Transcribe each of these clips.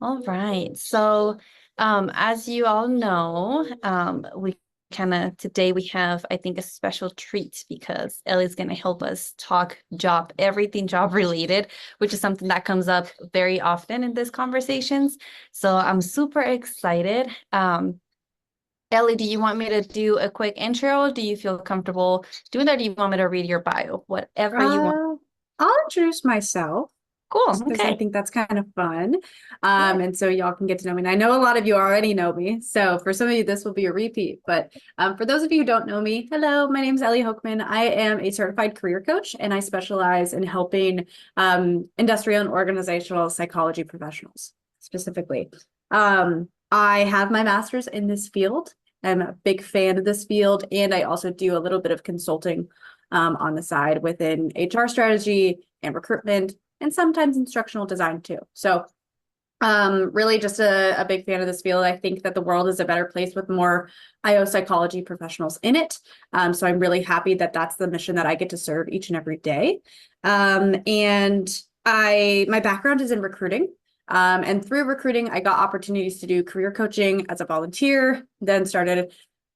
All right. So, as you all know, we today we have, I think, a special treat because Ellie's going to help us talk job, everything job related, which is something that comes up very often in these conversations. So I'm super excited. Ellie, do you want me to do a quick intro? Do you feel comfortable doing that? Or do you want me to read your bio? Whatever you want. Uh, I'll introduce myself Cool. just because I Okay. think that's kind of fun. Yeah. And so y'all can get to know me. And I know a lot of you already know me. So for some of you, this will be a repeat. But for those of you who don't know me, hello, my name is Ellie Hoekman. I am a certified career coach, and I specialize in helping industrial and organizational psychology professionals specifically. I have my master's in this field. I'm a big fan of this field, and I also do a little bit of consulting on the side within HR strategy and recruitment, and sometimes instructional design too. So really just a big fan of this field. I think that the world is a better place with more IO psychology professionals in it. So I'm really happy that that's the mission that I get to serve each and every day. And my background is in recruiting. And through recruiting, I got opportunities to do career coaching as a volunteer, then started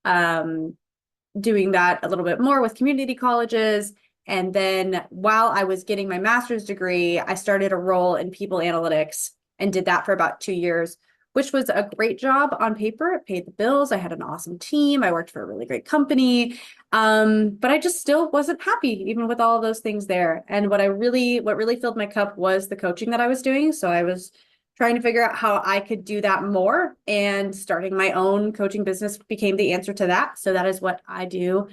doing that a little bit more with community colleges. And then while I was getting my master's degree, I started a role in people analytics and did that for about 2 years, which was a great job on paper. It paid the bills. I had an awesome team. I worked for a really great company. But I just still wasn't happy, even with all of those things there. And what really filled my cup was the coaching that I was doing. So I was trying to figure out how I could do that more, and starting my own coaching business became the answer to that. So that is what I do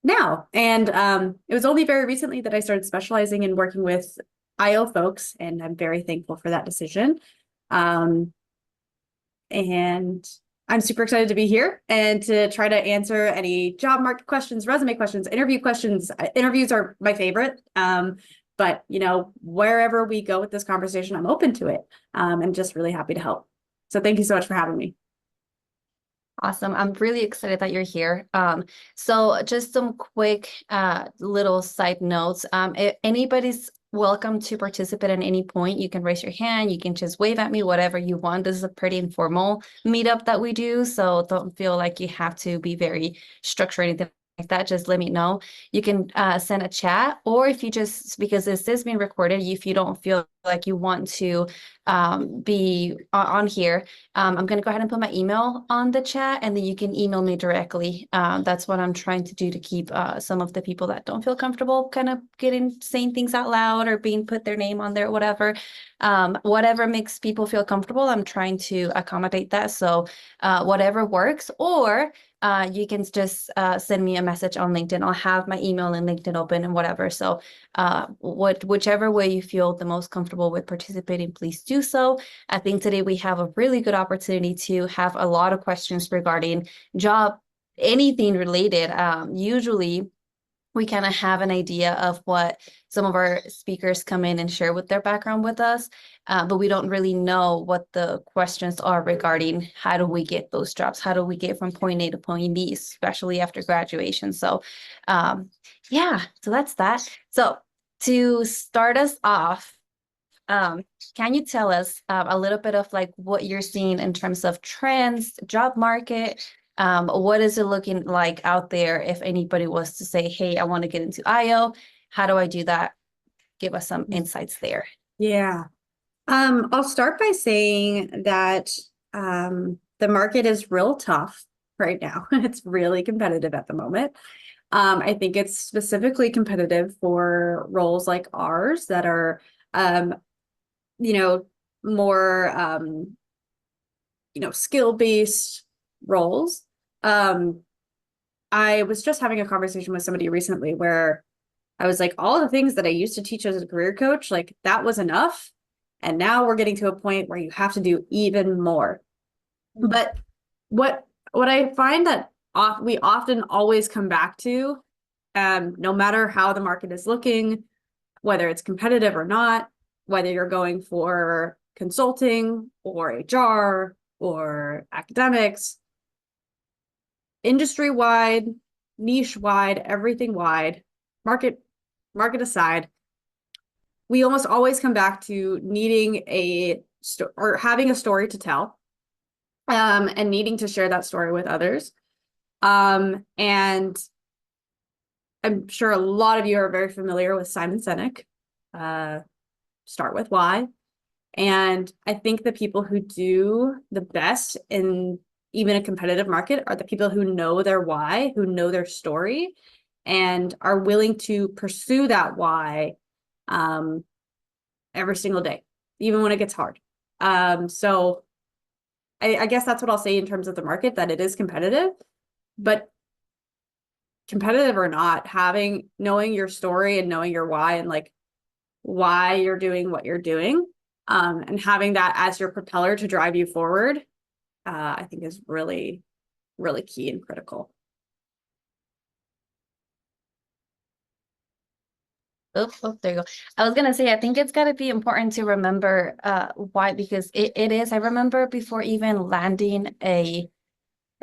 now. And it was only very recently that I started specializing in working with IO folks, and I'm very thankful for that decision. Um, and I'm super excited to be here and to try to answer any job market questions, resume questions, interview questions. Interviews are my favorite. But wherever we go with this conversation, I'm open to it. And just really happy to help. So thank you so much for having me. Awesome. I'm really excited that you're here. So just some quick little side notes. If anybody's welcome to participate at any point. You can raise your hand, you can just wave at me, whatever you want. This is a pretty informal meetup that we do, so don't feel like you have to be very structured or anything like that. Just let me know. You can send a chat, or if you just, because this is being recorded, if you don't feel like you want to be on here, I'm going to go ahead and put my email on the chat, and then you can email me directly. That's what I'm trying to do to keep some of the people that don't feel comfortable kind of saying things out loud or being put their name on there, whatever. Whatever makes people feel comfortable, I'm trying to accommodate that. So whatever works, or you can just send me a message on LinkedIn. I'll have my email and LinkedIn open and whatever. So whichever way you feel the most comfortable with participating, please do so. I think today we have a really good opportunity to have a lot of questions regarding job, anything related. Usually we kind of have an idea of what some of our speakers come in and share with their background with us, but we don't really know what the questions are regarding how do we get those jobs? How do we get from point A to point B, especially after graduation? So yeah, so that's that. So to start us off, can you tell us a little bit of like what you're seeing in terms of trends, job market? What is it looking like out there if anybody was to say, hey, I want to get into IO? How do I do that? Give us some insights there. Yeah. I'll start by saying that the market is real tough right now. It's really competitive at the moment. I think it's specifically competitive for roles like ours that are, um, you know, more, skill-based roles. Um, I was just having a conversation with somebody recently where I was like, all the things that I used to teach as a career coach, like that was enough. And now we're getting to a point where you have to do even more. But what I find that we often always come back to, no matter how the market is looking, whether it's competitive or not, whether you're going for consulting or HR or academics, industry wide, niche wide, everything wide, market aside, we almost always come back to needing a or having a story to tell, and needing to share that story with others. And I'm sure a lot of you are very familiar with Simon Sinek. Start with why. And I think the people who do the best in even a competitive market are the people who know their why, who know their story, and are willing to pursue that why every single day, even when it gets hard. So I guess that's what I'll say in terms of the market, that it is competitive, but competitive or not, knowing your story and knowing your why and like why you're doing what you're doing, and having that as your propeller to drive you forward, I think is really, really key and critical. Oh, there you go. I was gonna say, I think it's gotta be important to remember why, because it is. I remember before even landing a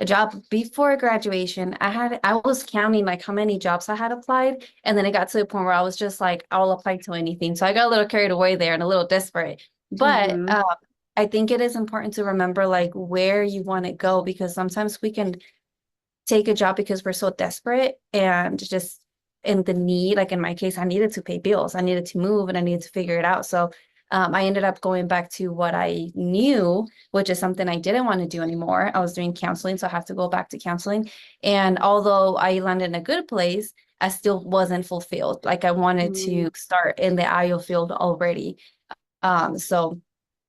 job before graduation, I was counting like how many jobs I had applied, and then it got to the point where I was just like, I'll apply to anything. So I got a little carried away there and a little desperate. But Mm-hmm. I think it is important to remember like where you want to go, because sometimes we can take a job because we're so desperate and just in the need. Like in my case, I needed to pay bills, I needed to move, and I needed to figure it out. So I ended up going back to what I knew, which is something I didn't want to do anymore. I was doing counseling, so I have to go back to counseling. And although I landed in a good place, I still wasn't fulfilled. Like I wanted to start in the IO field already. So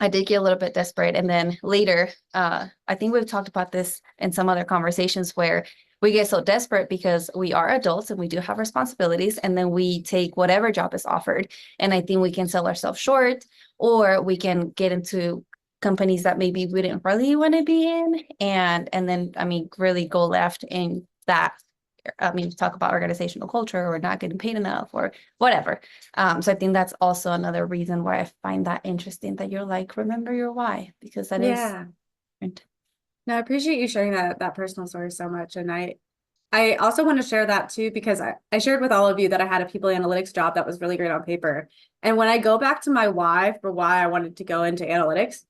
I did get a little bit desperate. And then later, I think we've talked about this in some other conversations where we get so desperate because we are adults and we do have responsibilities, and then we take whatever job is offered. And I think we can sell ourselves short, or we can get into companies that maybe we didn't really want to be in. And then, I mean, really go left in that. I mean, talk about organizational culture or not getting paid enough or whatever. So I think that's also another reason why I find that interesting, that you're like, remember your why, because that is Yeah. different. No, I appreciate you sharing that personal story so much. And I also want to share that too, because I shared with all of you that I had a people analytics job that was really great on paper. And when I go back to my why for why I wanted to go into analytics,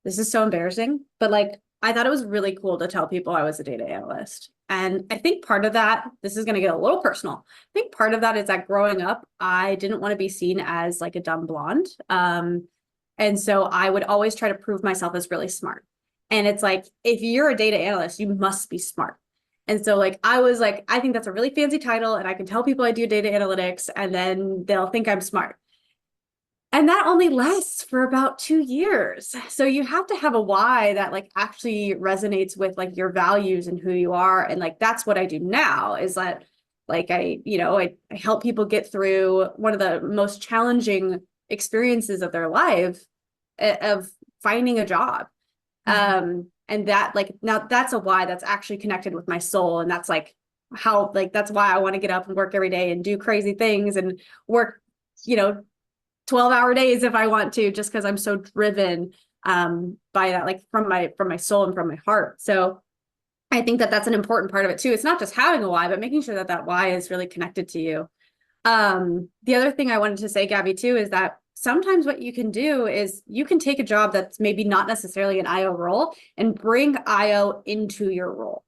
this is so embarrassing, but like I thought it was really cool to tell people I was a data analyst. And I think part of that, this is going to get a little personal. I think part of that is that growing up, I didn't want to be seen as like a dumb blonde. And so I would always try to prove myself as really smart. And it's like, if you're a data analyst, you must be smart. And so like, I was like, I think that's a really fancy title and I can tell people I do data analytics and then they'll think I'm smart. And that only lasts for about 2 years. So you have to have a why that like actually resonates with like your values and who you are. And like, that's what I do now, is that like, I help people get through one of the most challenging experiences of their life, of finding a job. And that like, now that's a why that's actually connected with my soul. And that's like how, like, that's why I want to get up and work every day and do crazy things and work, 12-hour days if I want to, just because I'm so driven by that, like from my soul and from my heart. So I think that that's an important part of it too. It's not just having a why, but making sure that that why is really connected to you. The other thing I wanted to say, Gabby, too, is that sometimes what you can do is you can take a job that's maybe not necessarily an IO role and bring IO into your role.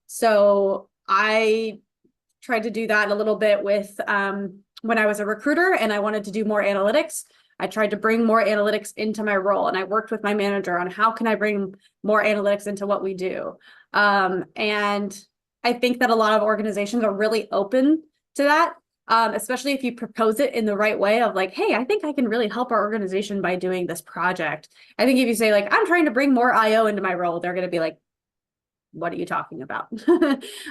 So I tried to do that a little bit with when I was a recruiter and I wanted to do more analytics. I tried to bring more analytics into my role, and I worked with my manager on how can I bring more analytics into what we do. And I think that a lot of organizations are really open to that, especially if you propose it in the right way of like, hey, I think I can really help our organization by doing this project. I think if you say like, I'm trying to bring more IO into my role, they're going to be like, what are you talking about?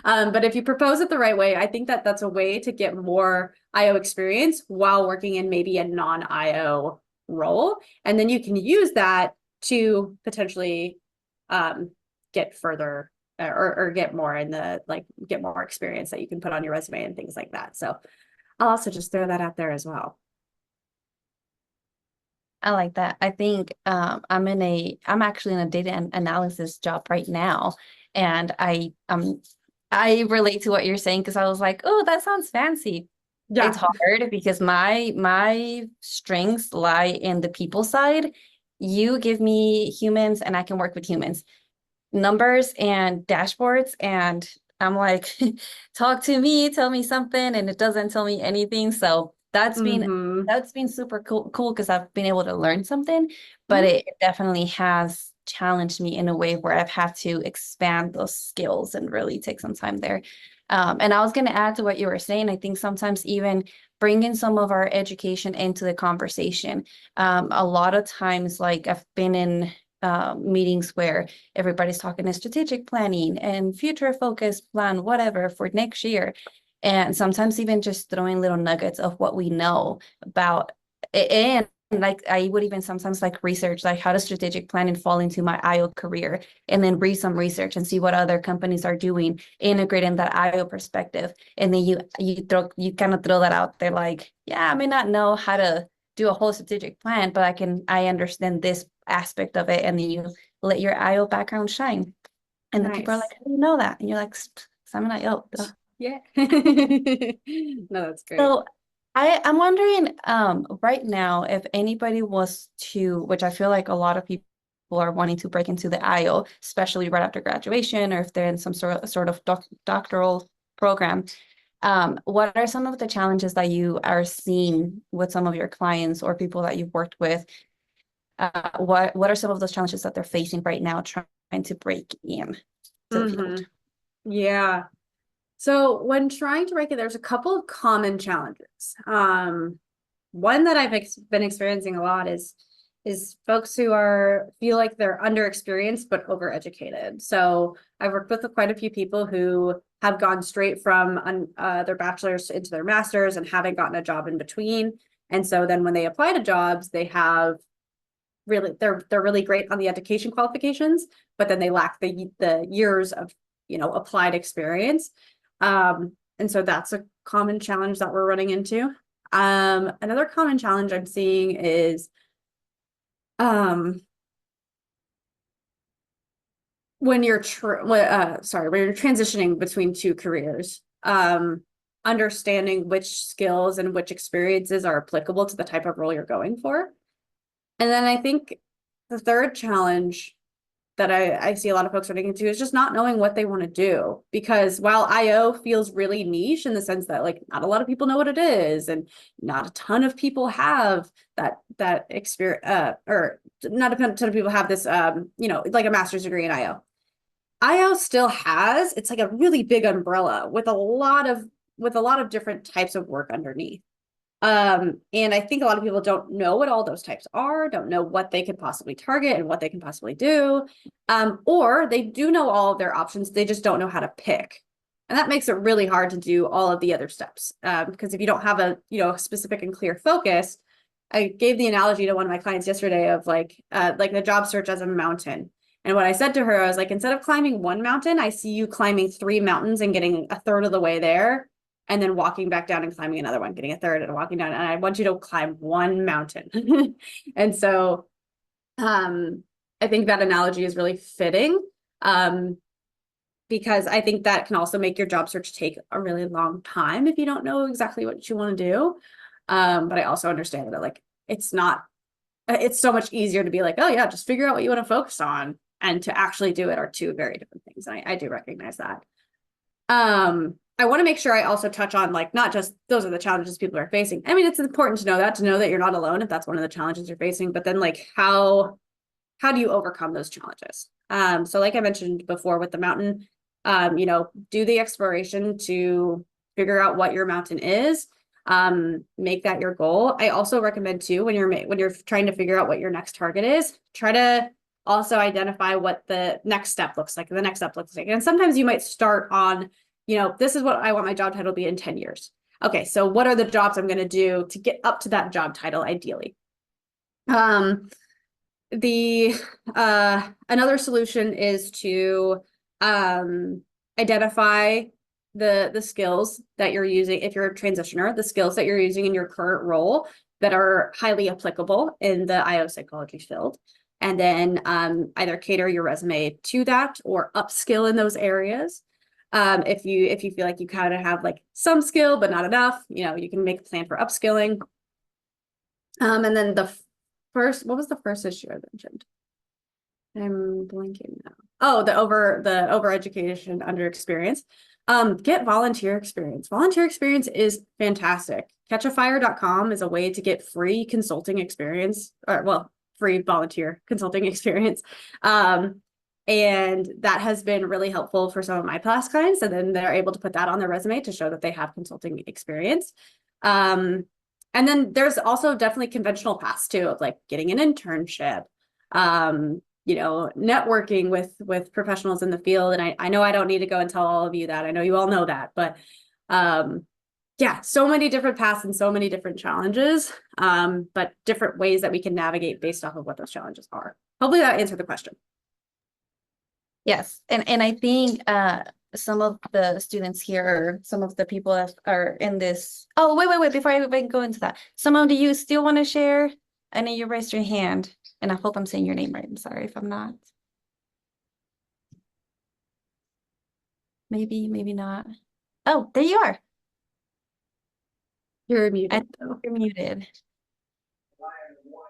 But if you propose it the right way, I think that that's a way to get more IO experience while working in maybe a non-IO role. And then you can use that to potentially get further or get more in the, like, get more experience that you can put on your resume and things like that. So I'll also just throw that out there as well. I like that. I think I'm actually in a data analysis job right now, and I relate to what you're saying, because I was like, oh, that sounds fancy. It's Yeah. hard because my strengths lie in the people side. You give me humans and I can work with humans. Numbers and dashboards, and I'm like, talk to me, tell me something, and it doesn't tell me anything. So Mm-hmm. that's been super cool because I've been able to learn something, but Mhm. it definitely has challenged me in a way where I've had to expand those skills and really take some time there. And I was going to add to what you were saying. I think sometimes even bringing some of our education into the conversation. A lot of times, like I've been in meetings where everybody's talking to strategic planning and future focus plan, whatever, for next year. And sometimes even just throwing little nuggets of what we know about and like I would even sometimes like research like how does strategic planning fall into my IO career and then read some research and see what other companies are doing, integrating that IO perspective. And then you kind of throw that out there like, yeah, I may not know how to do a whole strategic plan, but I understand this aspect of it. And then you let your IO background shine. And then people are like, Nice. how do you know that? And you're like, I'm an IO. Duh." Yeah. No, that's great. So I'm wondering right now if anybody was to, which I feel like a lot of people are wanting to break into the IO, especially right after graduation or if they're in some sort of doctoral program. What are some of the challenges that you are seeing with some of your clients or people that you've worked with? What are some of those challenges that they're facing right now trying to break in to the Mm-hmm. field? Yeah. So when trying to rank it, there's a couple of common challenges. One that been experiencing a lot is folks who are feel like they're underexperienced but overeducated. So I've worked with quite a few people who have gone straight from their bachelor's into their master's and haven't gotten a job in between. And so then when they apply to jobs, they have really they're really great on the education qualifications, but then they lack the years of applied experience. And so that's a common challenge that we're running into. Another common challenge I'm seeing is um when you're when you're transitioning between two careers, understanding which skills and which experiences are applicable to the type of role you're going for. And then I think the third challenge that I see a lot of folks running into is just not knowing what they want to do. Because while IO feels really niche in the sense that like not a lot of people know what it is, and not a ton of people have that experience, or not a ton of people have this, like a master's degree in IO. IO still has, it's like a really big umbrella with a lot of different types of work underneath. And I think a lot of people don't know what all those types are, don't know what they could possibly target and what they can possibly do. Or they do know all of their options, they just don't know how to pick. And that makes it really hard to do all of the other steps. Because if you don't have a specific and clear focus, I gave the analogy to one of my clients yesterday of like the job search as a mountain. And what I said to her, I was like, instead of climbing one mountain, I see you climbing 3 mountains and getting a third of the way there, and then walking back down and climbing another one, getting a third and walking down. And I want you to climb one mountain. And so I think that analogy is really fitting, because I think that can also make your job search take a really long time if you don't know exactly what you want to do. But I also understand that like it's not, it's so much easier to be like, oh yeah, just figure out what you want to focus on, and to actually do it are two very different things. And I do recognize that. I want to make sure I also touch on like not just those are the challenges people are facing. I mean, it's important to know that you're not alone if that's one of the challenges you're facing, but then like how do you overcome those challenges? So like I mentioned before with the mountain, do the exploration to figure out what your mountain is. Make that your goal. I also recommend too, when you're trying to figure out what your next target is, try to also identify what the next step looks like. And sometimes you might start on, this is what I want my job title to be in 10 years. Okay, so what are the jobs I'm going to do to get up to that job title ideally? The another solution is to identify the skills that you're using if you're a transitioner, the skills that you're using in your current role that are highly applicable in the IO psychology field. And then either cater your resume to that or upskill in those areas. If you feel like you kind of have like some skill, but not enough, you can make a plan for upskilling. And then what was the first issue I mentioned? I'm blanking now. Oh, the over education, under experience. Get volunteer experience. Volunteer experience is fantastic. Catchafire.com is a way to get free consulting experience, or well, free volunteer consulting experience. And that has been really helpful for some of my past clients. And then they're able to put that on their resume to show that they have consulting experience. And then there's also definitely conventional paths too, of like getting an internship, networking with professionals in the field. And I know I don't need to go and tell all of you that. I know you all know that, but yeah, so many different paths and so many different challenges, but different ways that we can navigate based off of what those challenges are. Hopefully that answered the question. Yes, and I think some of the students here, some of the people that are in this. Oh, wait! Before I even go into that, someone, do you still want to share? I know you raised your hand, and I hope I'm saying your name right. I'm sorry if I'm not. Maybe not. Oh, there you are. You're muted though. You're muted.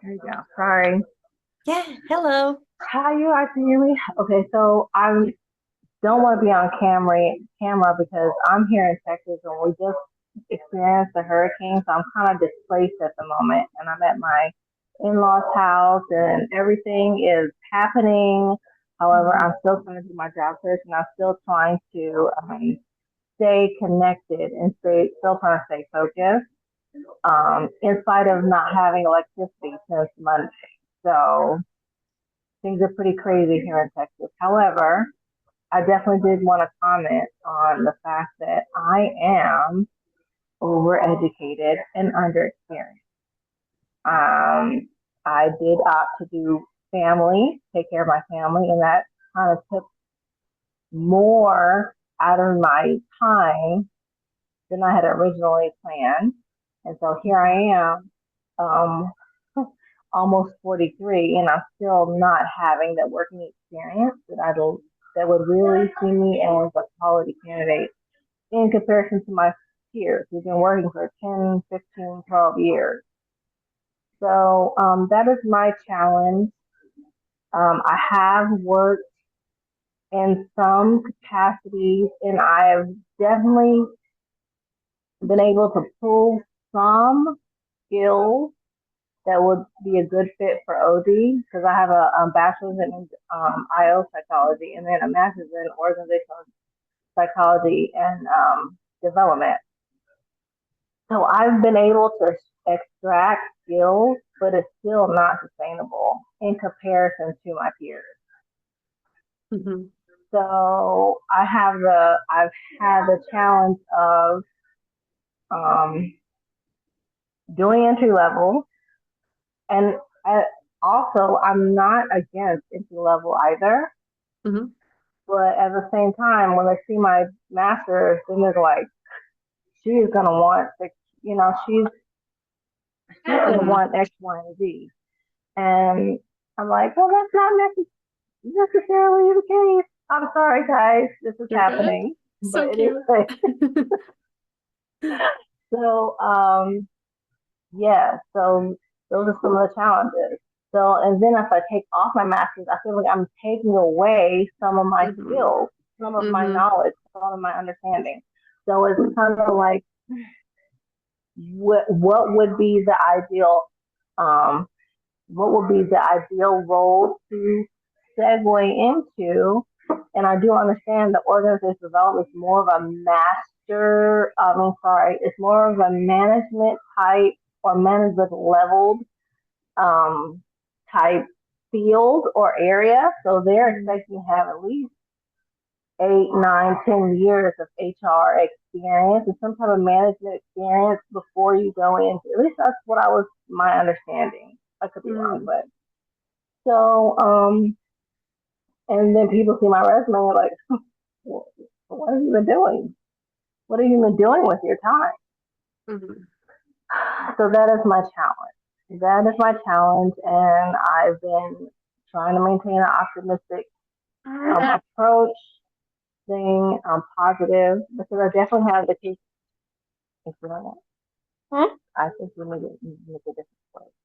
There you go. Sorry. Yeah. Hello. Hi, you guys can hear me? Okay, so I don't want to be on camera because I'm here in Texas and we just experienced a hurricane, so I'm kind of displaced at the moment. And I'm at my in-laws' house and everything is happening. However, I'm still trying to do my job search and I'm still trying to stay connected and still trying to stay focused. In spite of not having electricity since Monday. So things are pretty crazy here in Texas. However, I definitely did want to comment on the fact that I am overeducated and underexperienced. I did opt to do take care of my family, and that kind of took more out of my time than I had originally planned. And so here I am, almost 43, and I'm still not having that working experience that would really see me as a quality candidate in comparison to my peers who've been working for 10, 15, 12 years. So that is my challenge. I have worked in some capacities, and I have definitely been able to pull some skills that would be a good fit for OD because I have a bachelor's in IO psychology and then a master's in organizational psychology and development. So I've been able to extract skills, but it's still not sustainable in comparison to my peers. Mm-hmm. So I've had the challenge of doing entry level, and I'm not against entry level either. Mm-hmm. But at the same time, when they see my master's, then they're like, she's gonna want she's gonna want X, Y, and Z. And I'm like, well, that's not necessarily the case. I'm sorry, guys, this is happening. So but cute. It is so yeah, so those are some of the challenges. So, and then if I take off my master's, I feel like I'm taking away some of my skills, some of my knowledge, some of my understanding. So it's kind of like, what would be the ideal, role to segue into? And I do understand that organizational development is more of a it's more of a management type or management leveled type field or area. So they're expecting to have at least 8, 9, 10 years of HR experience and some type of management experience before you go into. At least that's what my understanding. I could be wrong, but so and then people see my resume and like, well, what have you been doing? What have you been doing with your time? So that is my challenge. And I've been trying to maintain an optimistic approach thing positive, because I definitely have the case. If you don't know, I think we make a different choice.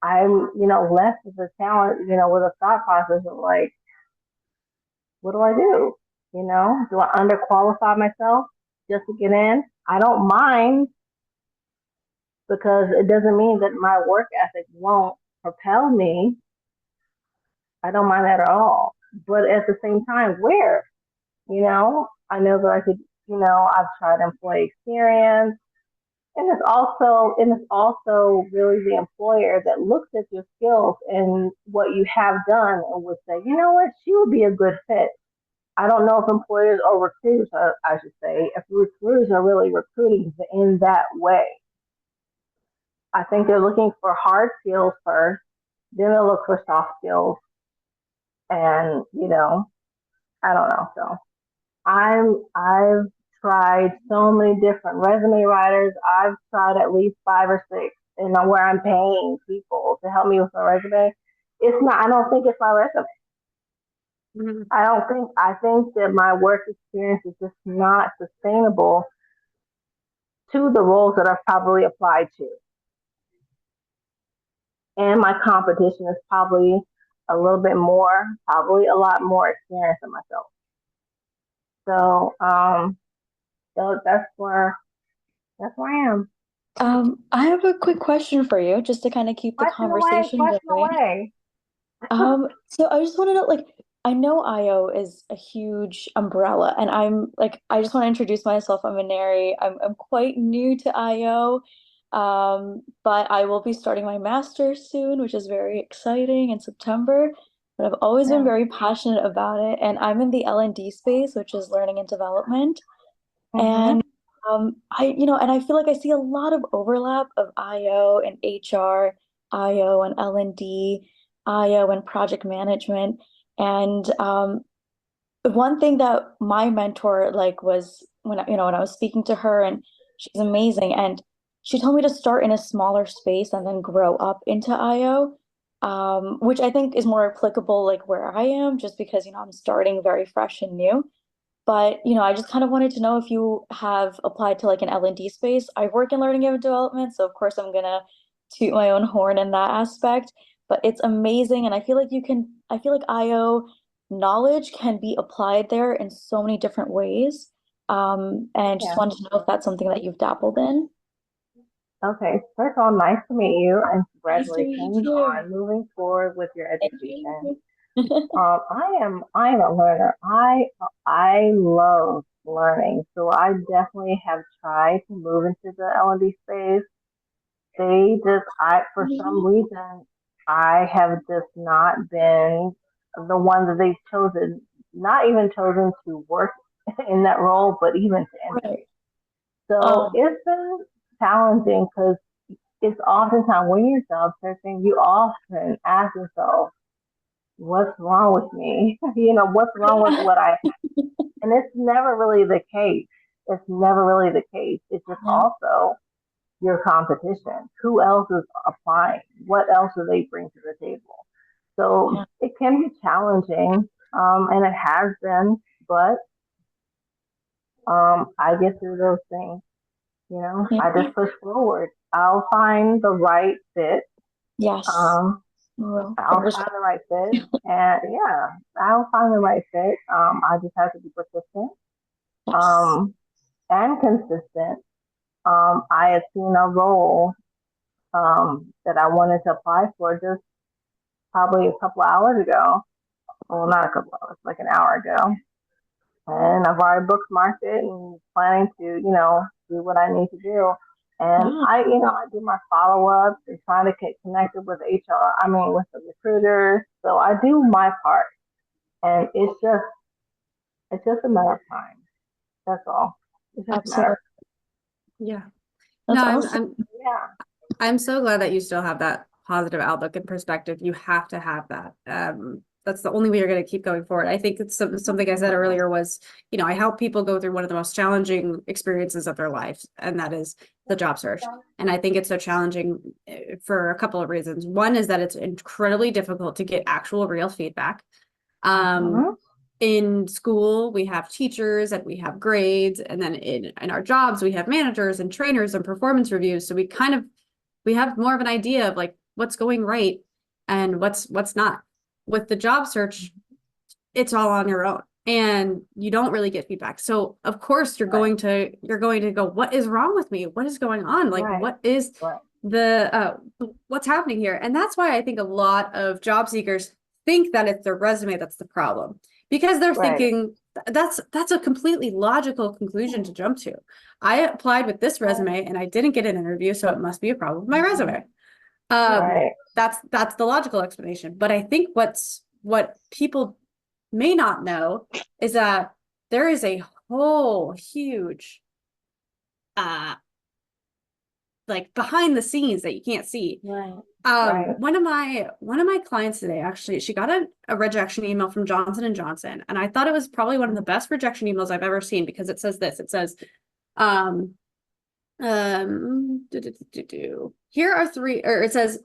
I'm, left with a talent, with a thought process of like, what do I do? Do I underqualify myself just to get in? I don't mind, because it doesn't mean that my work ethic won't propel me. I don't mind that at all. But at the same time, where? I know that I could, I've tried employee experience. And it's also really the employer that looks at your skills and what you have done and would say, you know what, she would be a good fit. I don't know if employers or recruiters, I should say, if recruiters are really recruiting in that way. I think they're looking for hard skills first, then they'll look for soft skills. And, I don't know. So I've tried so many different resume writers. I've tried at least 5 or 6, and where I'm paying people to help me with my resume. It's not. I don't think it's my resume. Mhm. I think that my work experience is just not sustainable to the roles that I've probably applied to, and my competition is probably a little bit more, probably a lot more experienced than myself. So, so that's where I am. I have a quick question for you, just to kind of keep the conversation Question going. away. So I just want to know, like, I know IO is a huge umbrella, and I just want to introduce myself. I'm a Neri. I'm quite new to IO, but I will be starting my master's soon, which is very exciting in September. But I've always been Yeah. very passionate about it, and I'm in the L&D space, which is learning and development. Mm-hmm. And and I feel like I see a lot of overlap of IO and HR, IO and L&D, IO and project management. And one thing that my mentor like was when I was speaking to her, and she's amazing, and she told me to start in a smaller space and then grow up into IO, which I think is more applicable like where I am, just because I'm starting very fresh and new. But, I just kind of wanted to know if you have applied to like an L&D space. I work in learning and development, so of course I'm gonna toot my own horn in that aspect. But it's amazing, and I feel like IO knowledge can be applied there in so many different ways. And just Yeah. wanted to know if that's something that you've dabbled in. Okay. First of all, nice to meet you, and Nice to meet congratulations you on moving forward with your too. education. Thank you. I am a learner. I love learning, so I definitely have tried to move into the L&D space. For some reason, I have just not been the one that they've chosen, not even chosen to work in that role, but even to enter. Right. So it's been challenging, because it's oftentimes when you're job searching, you often ask yourself, what's wrong with me? What's wrong with what I have? And it's never really the case. It's never really the case. It's just Yeah. also your competition. Who else is applying? What else do they bring to the table? So Yeah. it can be challenging, and it has been, but I get through those things. Yeah. I just push forward. I'll find the right fit. Yes. Um, Well, I'll fingers find the right fit, and yeah, I'll find the right fit. I just have to be persistent, crossed. um, and consistent. I had seen a role that I wanted to apply for just probably a couple of hours ago. Well, not a couple of hours, like an hour ago. And I've already bookmarked it and planning to, do what I need to do. And Wow. I do my follow ups and trying to get connected with HR. I mean, with the recruiters. So I do my part, and it's just a matter of time. That's all. It's just a Absolutely. matter. Yeah. That's No, awesome. Yeah. I'm so glad that you still have that positive outlook and perspective. You have to have that. that's the only way you're going to keep going forward. I think it's something I said earlier was, I help people go through one of the most challenging experiences of their lives, and that is the job search. And I think it's so challenging for a couple of reasons. One is that it's incredibly difficult to get actual real feedback. In school, we have teachers and we have grades, and then in our jobs, we have managers and trainers and performance reviews. So we have more of an idea of like what's going right and what's not. With the job search, it's all on your own and you don't really get feedback. So of course you're going to go, what is wrong with me? What is going on? Like what is what's happening here? And that's why I think a lot of job seekers think that it's their resume that's the problem, because they're thinking that's a completely logical conclusion to jump to. I applied with this resume and I didn't get an interview, so it must be a problem with my resume. That's the logical explanation. But I think what people may not know is that there is a whole huge like behind the scenes that you can't see. One of my clients today, actually, she got a rejection email from Johnson & Johnson, and I thought it was probably one of the best rejection emails I've ever seen, because it says this. It says here are three, or it says,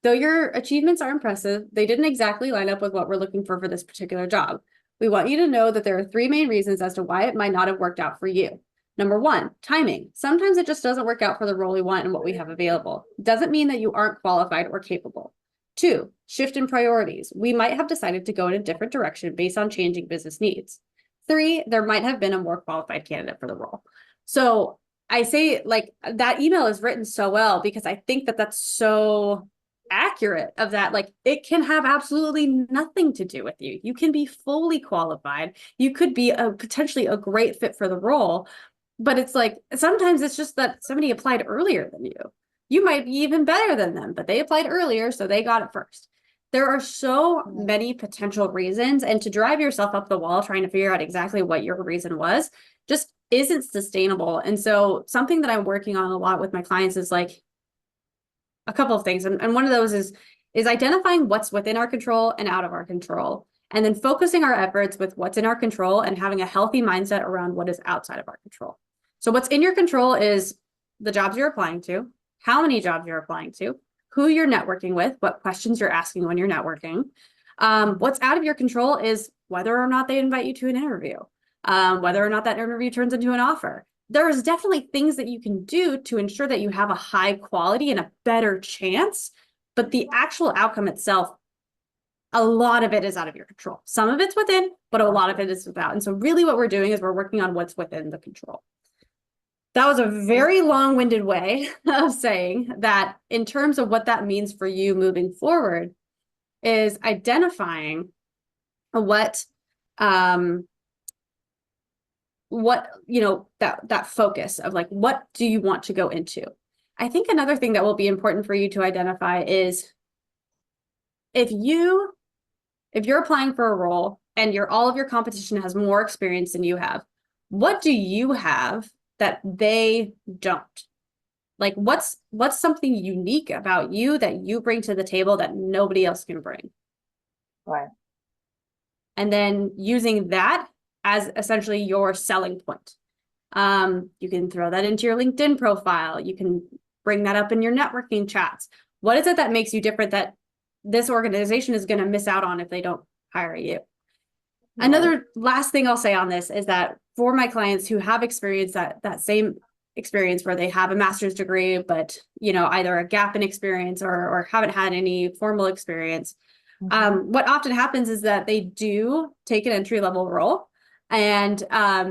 though your achievements are impressive, they didn't exactly line up with what we're looking for this particular job. We want you to know that there are three main reasons as to why it might not have worked out for you. Number one, timing. Sometimes it just doesn't work out for the role we want and what we have available. Doesn't mean that you aren't qualified or capable. Two, shift in priorities. We might have decided to go in a different direction based on changing business needs. Three, there might have been a more qualified candidate for the role. So I say, like, that email is written so well because I think that that's so accurate of that. Like, it can have absolutely nothing to do with you. You can be fully qualified. You could be potentially a great fit for the role. But it's like, sometimes it's just that somebody applied earlier than you. You might be even better than them, but they applied earlier, so they got it first. There are so many potential reasons, and to drive yourself up the wall trying to figure out exactly what your reason was just isn't sustainable. And so something that I'm working on a lot with my clients is like a couple of things. And one of those is identifying what's within our control and out of our control, and then focusing our efforts with what's in our control and having a healthy mindset around what is outside of our control. So what's in your control is the jobs you're applying to, how many jobs you're applying to, who you're networking with, what questions you're asking when you're networking. What's out of your control is whether or not they invite you to an interview, whether or not that interview turns into an offer. There's definitely things that you can do to ensure that you have a high quality and a better chance, but the actual outcome itself, a lot of it is out of your control. Some of it's within, but a lot of it is without. And so really what we're doing is we're working on what's within the control. That was a very long-winded way of saying that in terms of what that means for you moving forward is identifying that focus of like, what do you want to go into? I think another thing that will be important for you to identify is if you're applying for a role and all of your competition has more experience than you have, what do you have that they don't? Like, what's something unique about you that you bring to the table that nobody else can bring? Right. And then using that as essentially your selling point. You can throw that into your LinkedIn profile. You can bring that up in your networking chats. What is it that makes you different that this organization is going to miss out on if they don't hire you? Right. Another last thing I'll say on this is that for my clients who have experienced that same experience where they have a master's degree, but either a gap in experience or haven't had any formal experience, what often happens is that they do take an entry-level role, and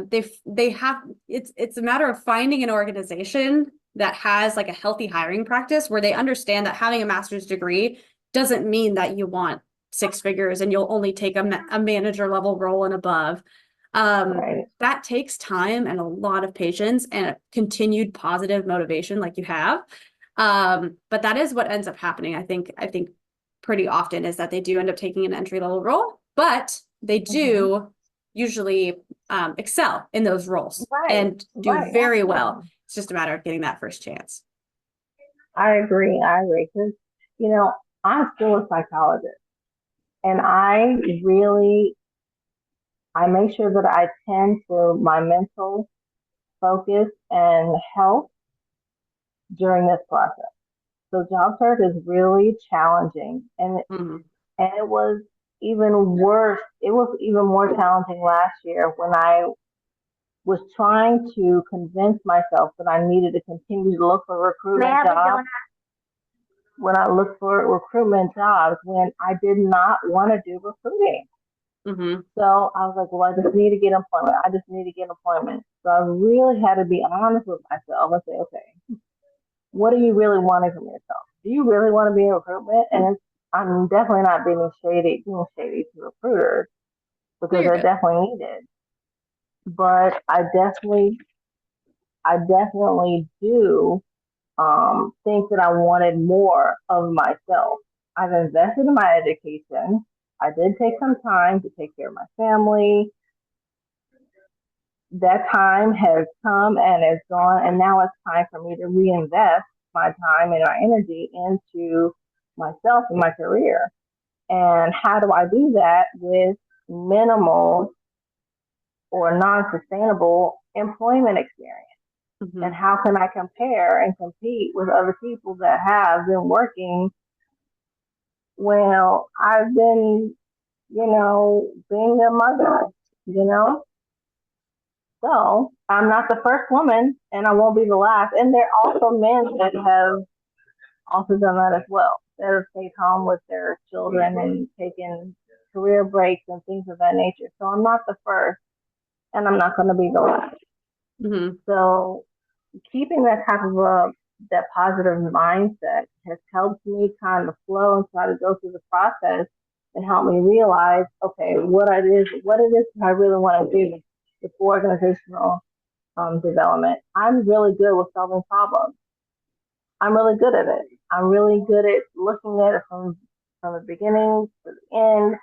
they have it's a matter of finding an organization that has like a healthy hiring practice where they understand that having a master's degree doesn't mean that you want six figures and you'll only take a manager level role and above. That takes time and a lot of patience and a continued positive motivation like you have. But that is what ends up happening. I think pretty often is that they do end up taking an entry level role, but they do usually excel in those roles and do very well. It's just a matter of getting that first chance. I agree. Because, I'm still a psychologist. And I make sure that I tend to my mental focus and health during this process. So job search is really challenging, Mhm. and it was even worse. It was even more challenging last year when I was trying to convince myself that I needed to continue to look for recruitment jobs. When I looked for recruitment jobs, when I did not want to do recruiting. Mhm. So I was like, well, I just need to get employment. I just need to get employment. So I really had to be honest with myself and say, okay, what are you really wanting from yourself? Do you really want to be in recruitment? And I'm definitely not being shady to recruiters No, because you're they're good. definitely needed. But I definitely do think that I wanted more of myself. I've invested in my education. I did take some time to take care of my family. That time has come and is gone, and now it's time for me to reinvest my time and my energy into myself and my career. And how do I do that with minimal or non-sustainable employment experience? And Mhm. how can I compare and compete with other people that have been working? Well, I've been, being a mother, you know? So I'm not the first woman and I won't be the last. And there are also men that have also done that as well. That have stayed home with their children and taken career breaks and things of that nature. So I'm not the first and I'm not going to be the last. Mhm. So keeping that type of that positive mindset has helped me kind of flow and try to go through the process and help me realize, okay, what it is I really want to do with organizational development. I'm really good with solving problems. I'm really good at it. I'm really good at looking at it from the beginning to the end,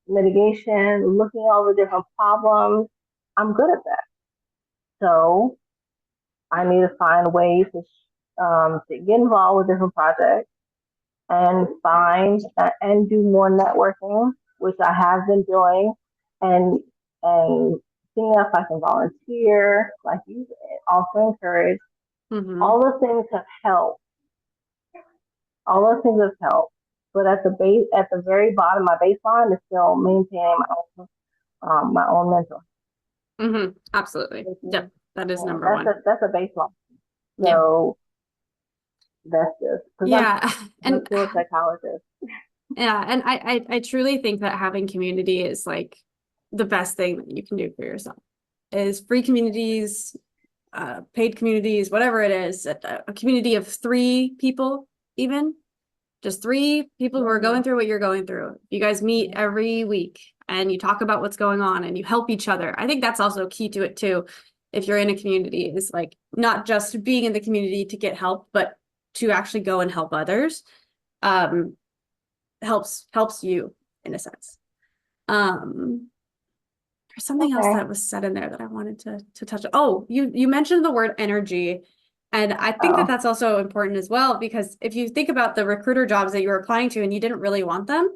mitigation, looking at all the different problems. I'm good at that. So I need to find ways to get involved with different projects and find and do more networking, which I have been doing, and and seeing if I can volunteer, like you said, also encourage. Mhm. All those things have helped. All those things have helped. But at the very bottom, my baseline is still maintaining my own mental. Mhm. Absolutely. Yep. That is Yeah, number one. that's a baseline. Yeah. So that's just because Yeah. I'm And still a psychologist. yeah, and I truly think that having community is like the best thing that you can do for yourself. Is free communities, paid communities, whatever it is, a community of 3 people, even just 3 people who are going through what you're going through. You guys meet every week and you talk about what's going on and you help each other. I think that's also key to it too. If you're in a community, is like not just being in the community to get help, but to actually go and help others. Um, helps you in a sense. There's something else Okay. that was said in there that I wanted to touch on. Oh, you mentioned the word energy. And I think that Oh. that's also important as well, because if you think about the recruiter jobs that you were applying to and you didn't really want them,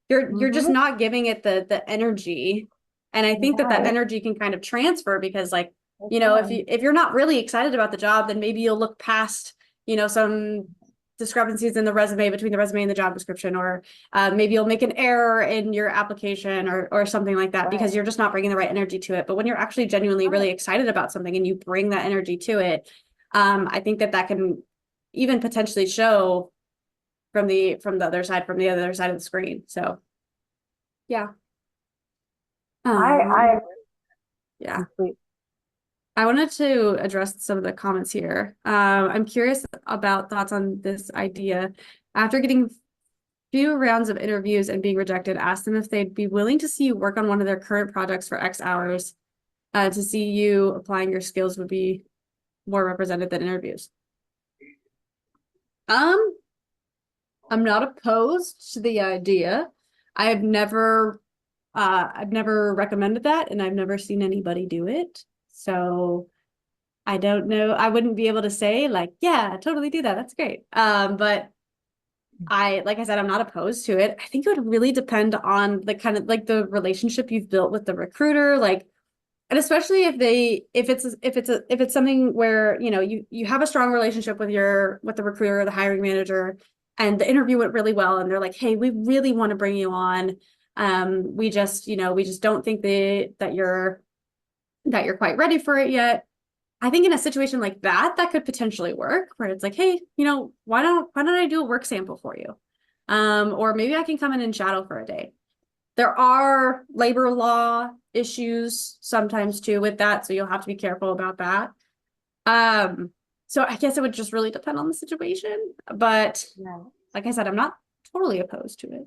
you're just Mm-hmm. not giving it the energy. And I think that Right. energy can kind of transfer because like, It if can. you're not really excited about the job, then maybe you'll look past, some discrepancies in the resume between the resume and the job description, or maybe you'll make an error in your application or something like that because Right. you're just not bringing the right energy to it. But when you're actually genuinely really Right. excited about something and you bring that energy to it, I think that can even potentially show from the other side, from the other side of the screen. So yeah. I Um, agree yeah. completely. I wanted to address some of the comments here. I'm curious about thoughts on this idea. After getting few rounds of interviews and being rejected, ask them if they'd be willing to see you work on one of their current projects for X hours, to see you applying your skills would be more represented than interviews. Um, I'm not opposed to the idea. I've never recommended that, and I've never seen anybody do it. So I don't know. I wouldn't be able to say like, yeah, totally do that. That's great. But like I said, I'm not opposed to it. I think it would really depend on the kind of like the relationship you've built with the recruiter, like, and especially if it's something where, you know, you have a strong relationship with the recruiter or the hiring manager, and the interview went really well, and they're like, hey, we really want to bring you on. We just don't think that you're quite ready for it yet. I think in a situation like that could potentially work, where it's like, hey, you know, why don't I do a work sample for you? Or maybe I can come in and shadow for a day. There are labor law issues sometimes too with that, so you'll have to be careful about that. So I guess it would just really depend on the situation, but Yeah. like I said, I'm not totally opposed to it.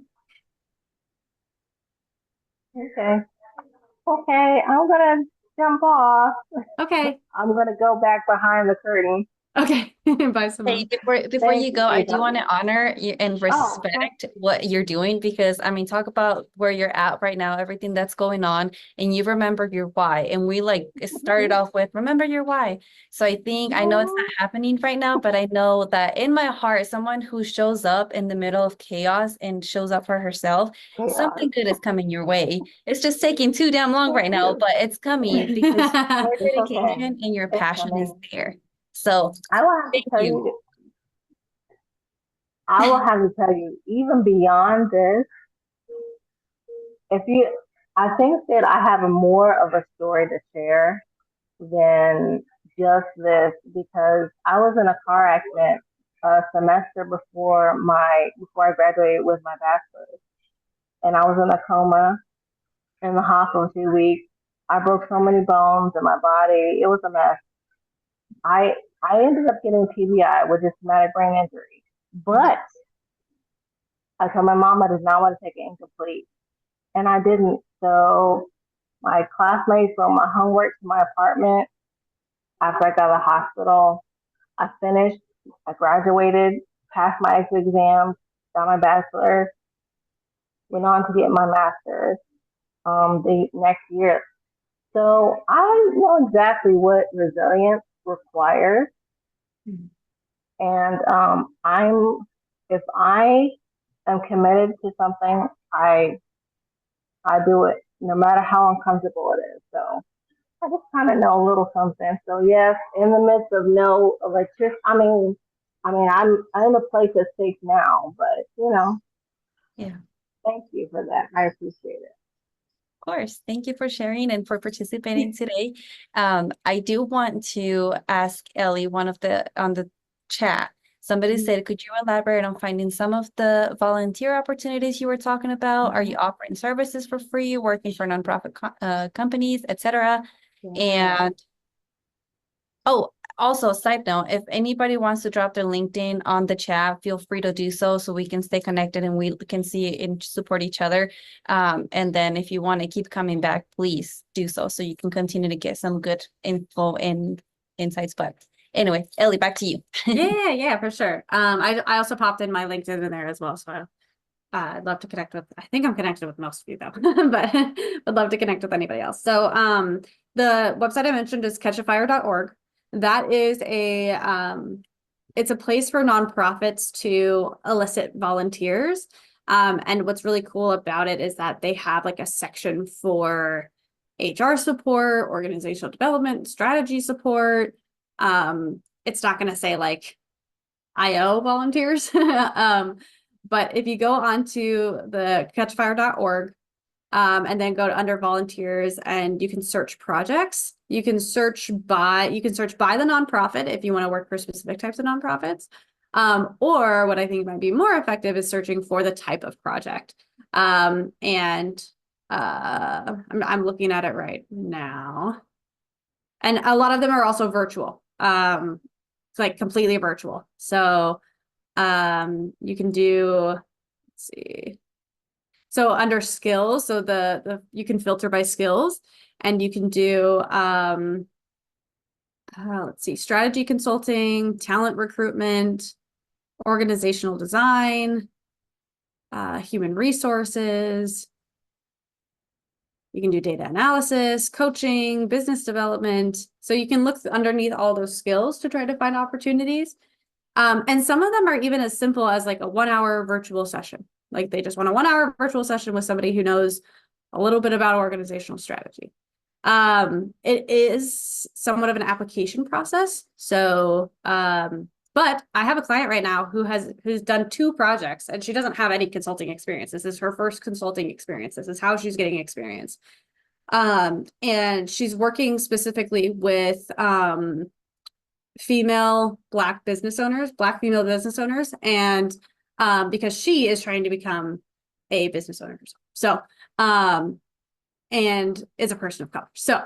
Okay. Okay, I'm gonna jump off. Okay. I'm gonna go back behind the curtain. Okay. Bye, Simone. Hey, before Thank you you, go, I do Ava. want to honor you and Oh, okay. respect what you're doing, because I mean, talk about where you're at right now, everything that's going on, and you remember your why. And we like started off with remember your why. So I think I know it's not happening right now, but I know that in my heart, someone who shows up in the middle of chaos and shows up for herself, Chaos. something good is coming your way. It's just taking too damn long right now, but it's coming because your It's okay. dedication and your It's passion is coming. there. So I will have to thank tell you. you. I will have to tell you, even beyond this, I think that I have more of a story to share than just this, because I was in a car accident a semester before I graduated with my bachelor's, and I was in a coma in the hospital 2 weeks. I broke so many bones in my body. It was a mess. I I ended up getting TBI, which is traumatic brain injury, but I told my mom I did not want to take it incomplete, and I didn't. So my classmates brought my homework to my apartment after I got out of the hospital. I finished, I graduated, passed my exit exams, got my bachelor's, went on to get my master's the next year. So I know exactly what resilience requires. And if I am committed to something, I do it no matter how uncomfortable it is. So I just kind of know a little something. So yes, in the midst of no electric, I'm in a place that's safe now, but Yeah, of thank you for that. I appreciate it. course. Thank you for sharing and for participating today. I do want to ask Ellie, one of the on the chat. Somebody said, could you elaborate on finding some of the volunteer opportunities you were talking about? Are you offering services for free, working for nonprofit companies, etc.? Yeah. And oh, also, side note, if anybody wants to drop their LinkedIn on the chat, feel free to do so we can stay connected and we can see and support each other. And then if you want to keep coming back, please do so you can continue to get some good info and insights. But anyway, Ellie, back to you. Yeah, for sure. I also popped in my LinkedIn in there as well, so I'd love to connect with. I think I'm connected with most of you though, but would love to connect with anybody else. So the website I mentioned is catchafire.org. That is it's a place for nonprofits to elicit volunteers. And what's really cool about it is that they have like a section for HR support, organizational development, strategy support. It's not going to say like IO volunteers. But if you go onto the catchfire.org, and then go to under volunteers, and you can search projects. You can search by the nonprofit if you want to work for specific types of nonprofits. Or what I think might be more effective is searching for the type of project. I'm looking at it right now. And a lot of them are also virtual. It's like completely virtual. So you can do, let's see. So under skills, so the you can filter by skills, and you can do let's see, strategy consulting, talent recruitment, organizational design, human resources. You can do data analysis, coaching, business development. So you can look underneath all those skills to try to find opportunities. And some of them are even as simple as like a 1 hour virtual session. Like they just want a 1 hour virtual session with somebody who knows a little bit about organizational strategy. It is somewhat of an application process. So, but I have a client right now who's done 2 projects and she doesn't have any consulting experience. This is her first consulting experience. This is how she's getting experience. And she's working specifically with Black female business owners, and because she is trying to become a business owner herself. So, and is a person of color. So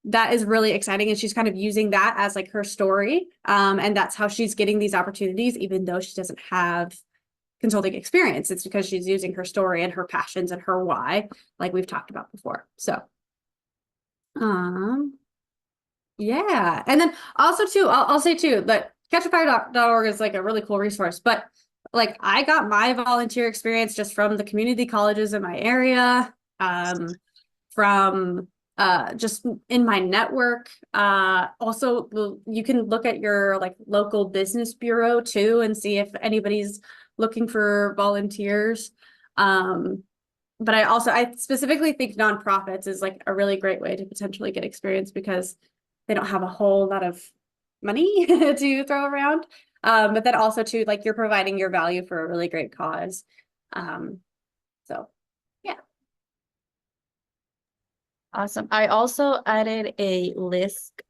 that is really exciting. And she's kind of using that as like her story. And that's how she's getting these opportunities, even though she doesn't have consulting experience. It's because she's using her story and her passions and her why, like we've talked about before. So, yeah. And then also too, I'll say too, that catchafire.org is like a really cool resource, but like I got my volunteer experience just from the community colleges in my area, from just in my network. Also you can look at your like local business bureau too and see if anybody's looking for volunteers. But I specifically think nonprofits is like a really great way to potentially get experience because they don't have a whole lot of money to throw around. But then also too, like you're providing your value for a really great cause. So yeah. Awesome. I also added a list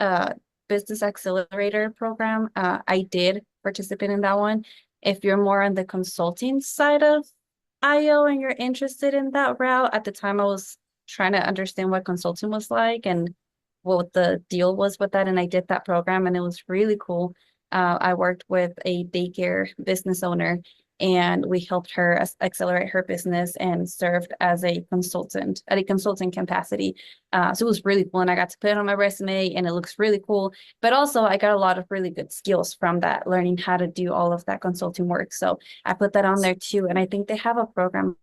business accelerator program. I did participate in that one. If you're more on the consulting side of IO and you're interested in that route, at the time I was trying to understand what consulting was like and what the deal was with that. And I did that program and it was really cool. I worked with a daycare business owner and we helped her accelerate her business and served as a consultant at a consulting capacity. So it was really cool and I got to put it on my resume and it looks really cool. But also I got a lot of really good skills from that, learning how to do all of that consulting work. So I put that on there too. And I think they have a program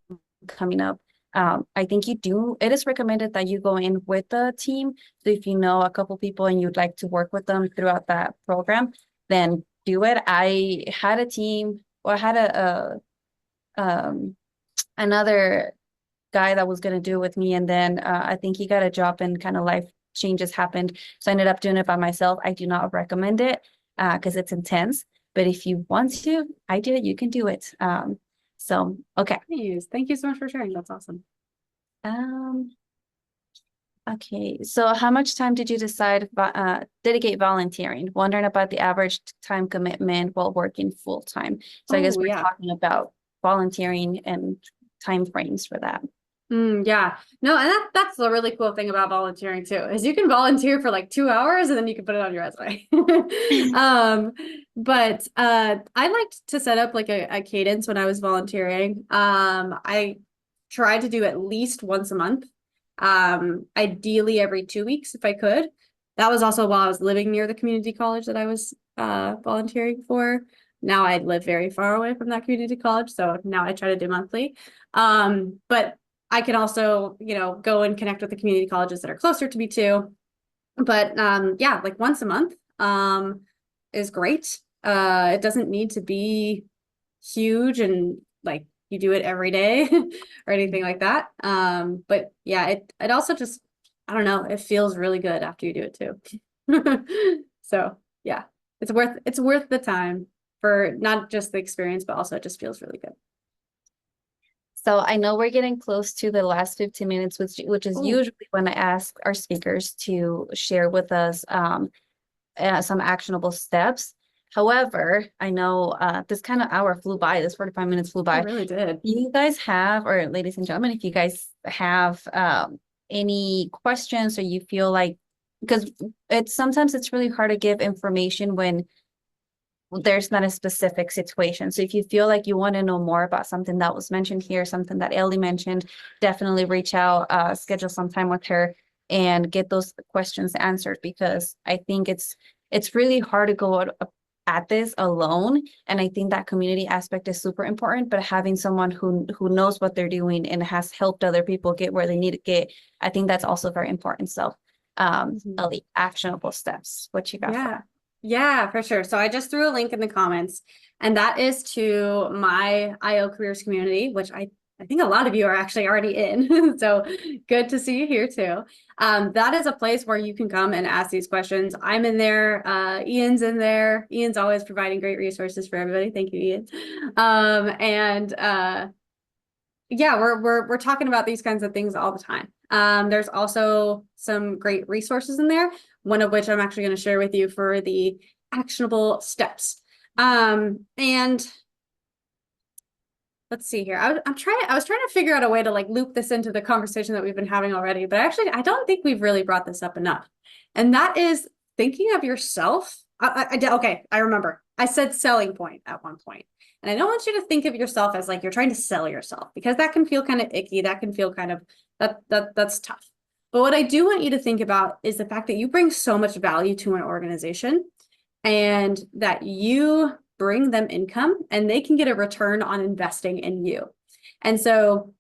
coming up. I think it is recommended that you go in with the team. So if you know a couple people and you'd like to work with them throughout that program, then do it. I had a team, or I had another guy that was going to do it with me. And then I think he got a job and kind of life changes happened. So I ended up doing it by myself. I do not recommend it because it's intense. But if you want to, I did it, you can do it. So, okay. Thank you so much for sharing. That's awesome. Okay, so how much time did you decide dedicate volunteering? Wondering about the average time commitment while working full time. So I guess we're talking about volunteering and time frames for that. Yeah, no, and that's the really cool thing about volunteering too, is you can volunteer for like 2 hours and then you can put it on your resume. But I liked to set up like a cadence when I was volunteering. I tried to do at least once a month. Ideally every 2 weeks if I could. That was also while I was living near the community college that I was volunteering for. Now I live very far away from that community college, so now I try to do monthly. But I can also, go and connect with the community colleges that are closer to me too. But yeah, like once a month is great. It doesn't need to be huge and like you do it every day or anything like that. But yeah, it also just, I don't know, it feels really good after you do it too. So yeah, it's worth the time for not just the experience, but also it just feels really good. So I know we're getting close to the last 15 minutes, which is usually when I ask our speakers to share with us some actionable steps. However, I know this kind of hour flew by, this 45 minutes flew by. It really did. You guys have, or ladies and gentlemen, if you guys have any questions or you feel like, because sometimes it's really hard to give information when there's not a specific situation. So if you feel like you want to know more about something that was mentioned here, something that Ellie mentioned, definitely reach out, schedule some time with her and get those questions answered, because I think it's really hard to go at this alone. And I think that community aspect is super important, but having someone who knows what they're doing and has helped other people get where they need to get, I think that's also very important. So Ellie, actionable steps, what you got? Yeah. Yeah, for sure. So I just threw a link in the comments, and that is to my IO careers community, which I think a lot of you are actually already in. So good to see you here too. That is a place where you can come and ask these questions. I'm in there. Ian's in there. Ian's always providing great resources for everybody. Thank you, Ian. Yeah, we're talking about these kinds of things all the time. There's also some great resources in there, one of which I'm actually going to share with you for the actionable steps. And let's see here. I was trying to figure out a way to like loop this into the conversation that we've been having already, but actually I don't think we've really brought this up enough. And that is thinking of yourself. Okay, I remember. I said selling point at one point. And I don't want you to think of yourself as like you're trying to sell yourself, because that can feel kind of icky. That can feel kind of that's tough. But what I do want you to think about is the fact that you bring so much value to an organization, and that you bring them income and they can get a return on investing in you. And so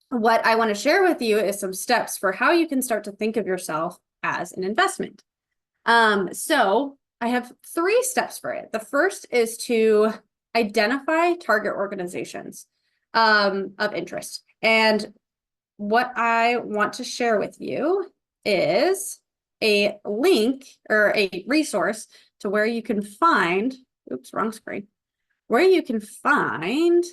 what I want to share with you is some steps for how you can start to think of yourself as an investment. So I have 3 steps for it. The first is to identify target organizations of interest. And what I want to share with you is a link or a resource to where you can find, oops, wrong screen, where you can find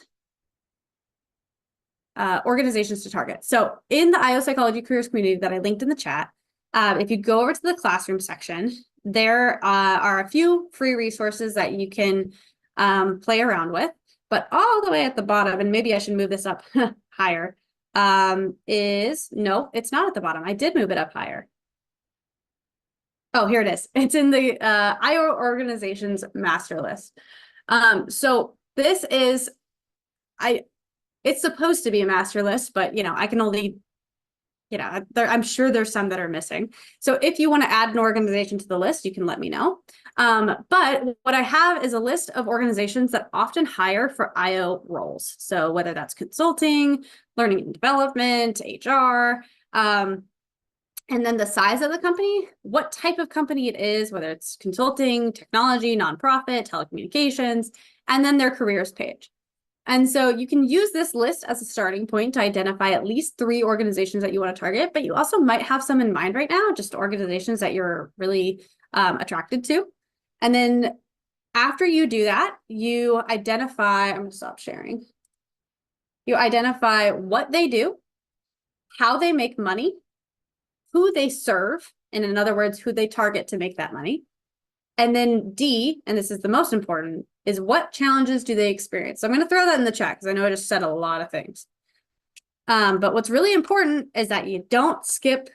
organizations to target. So in the IO Psychology Careers community that I linked in the chat, if you go over to the classroom section, there are a few free resources that you can play around with, but all the way at the bottom, and maybe I should move this up higher, no, it's not at the bottom. I did move it up higher. Oh, here it is. It's in the IO organizations master list. So this is, it's supposed to be a master list, but I can only, I'm sure there's some that are missing. So if you want to add an organization to the list, you can let me know. But what I have is a list of organizations that often hire for IO roles. So whether that's consulting, learning and development, HR, and then the size of the company, what type of company it is, whether it's consulting, technology, nonprofit, telecommunications, and then their careers page. And so you can use this list as a starting point to identify at least 3 organizations that you want to target, but you also might have some in mind right now, just organizations that you're really attracted to. And then after you do that, you identify, I'm going to stop sharing. You identify what they do, how they make money, who they serve, and in other words, who they target to make that money. And then D, and this is the most important, is what challenges do they experience? So I'm going to throw that in the chat because I know I just said a lot of things. But what's really important is that you don't skip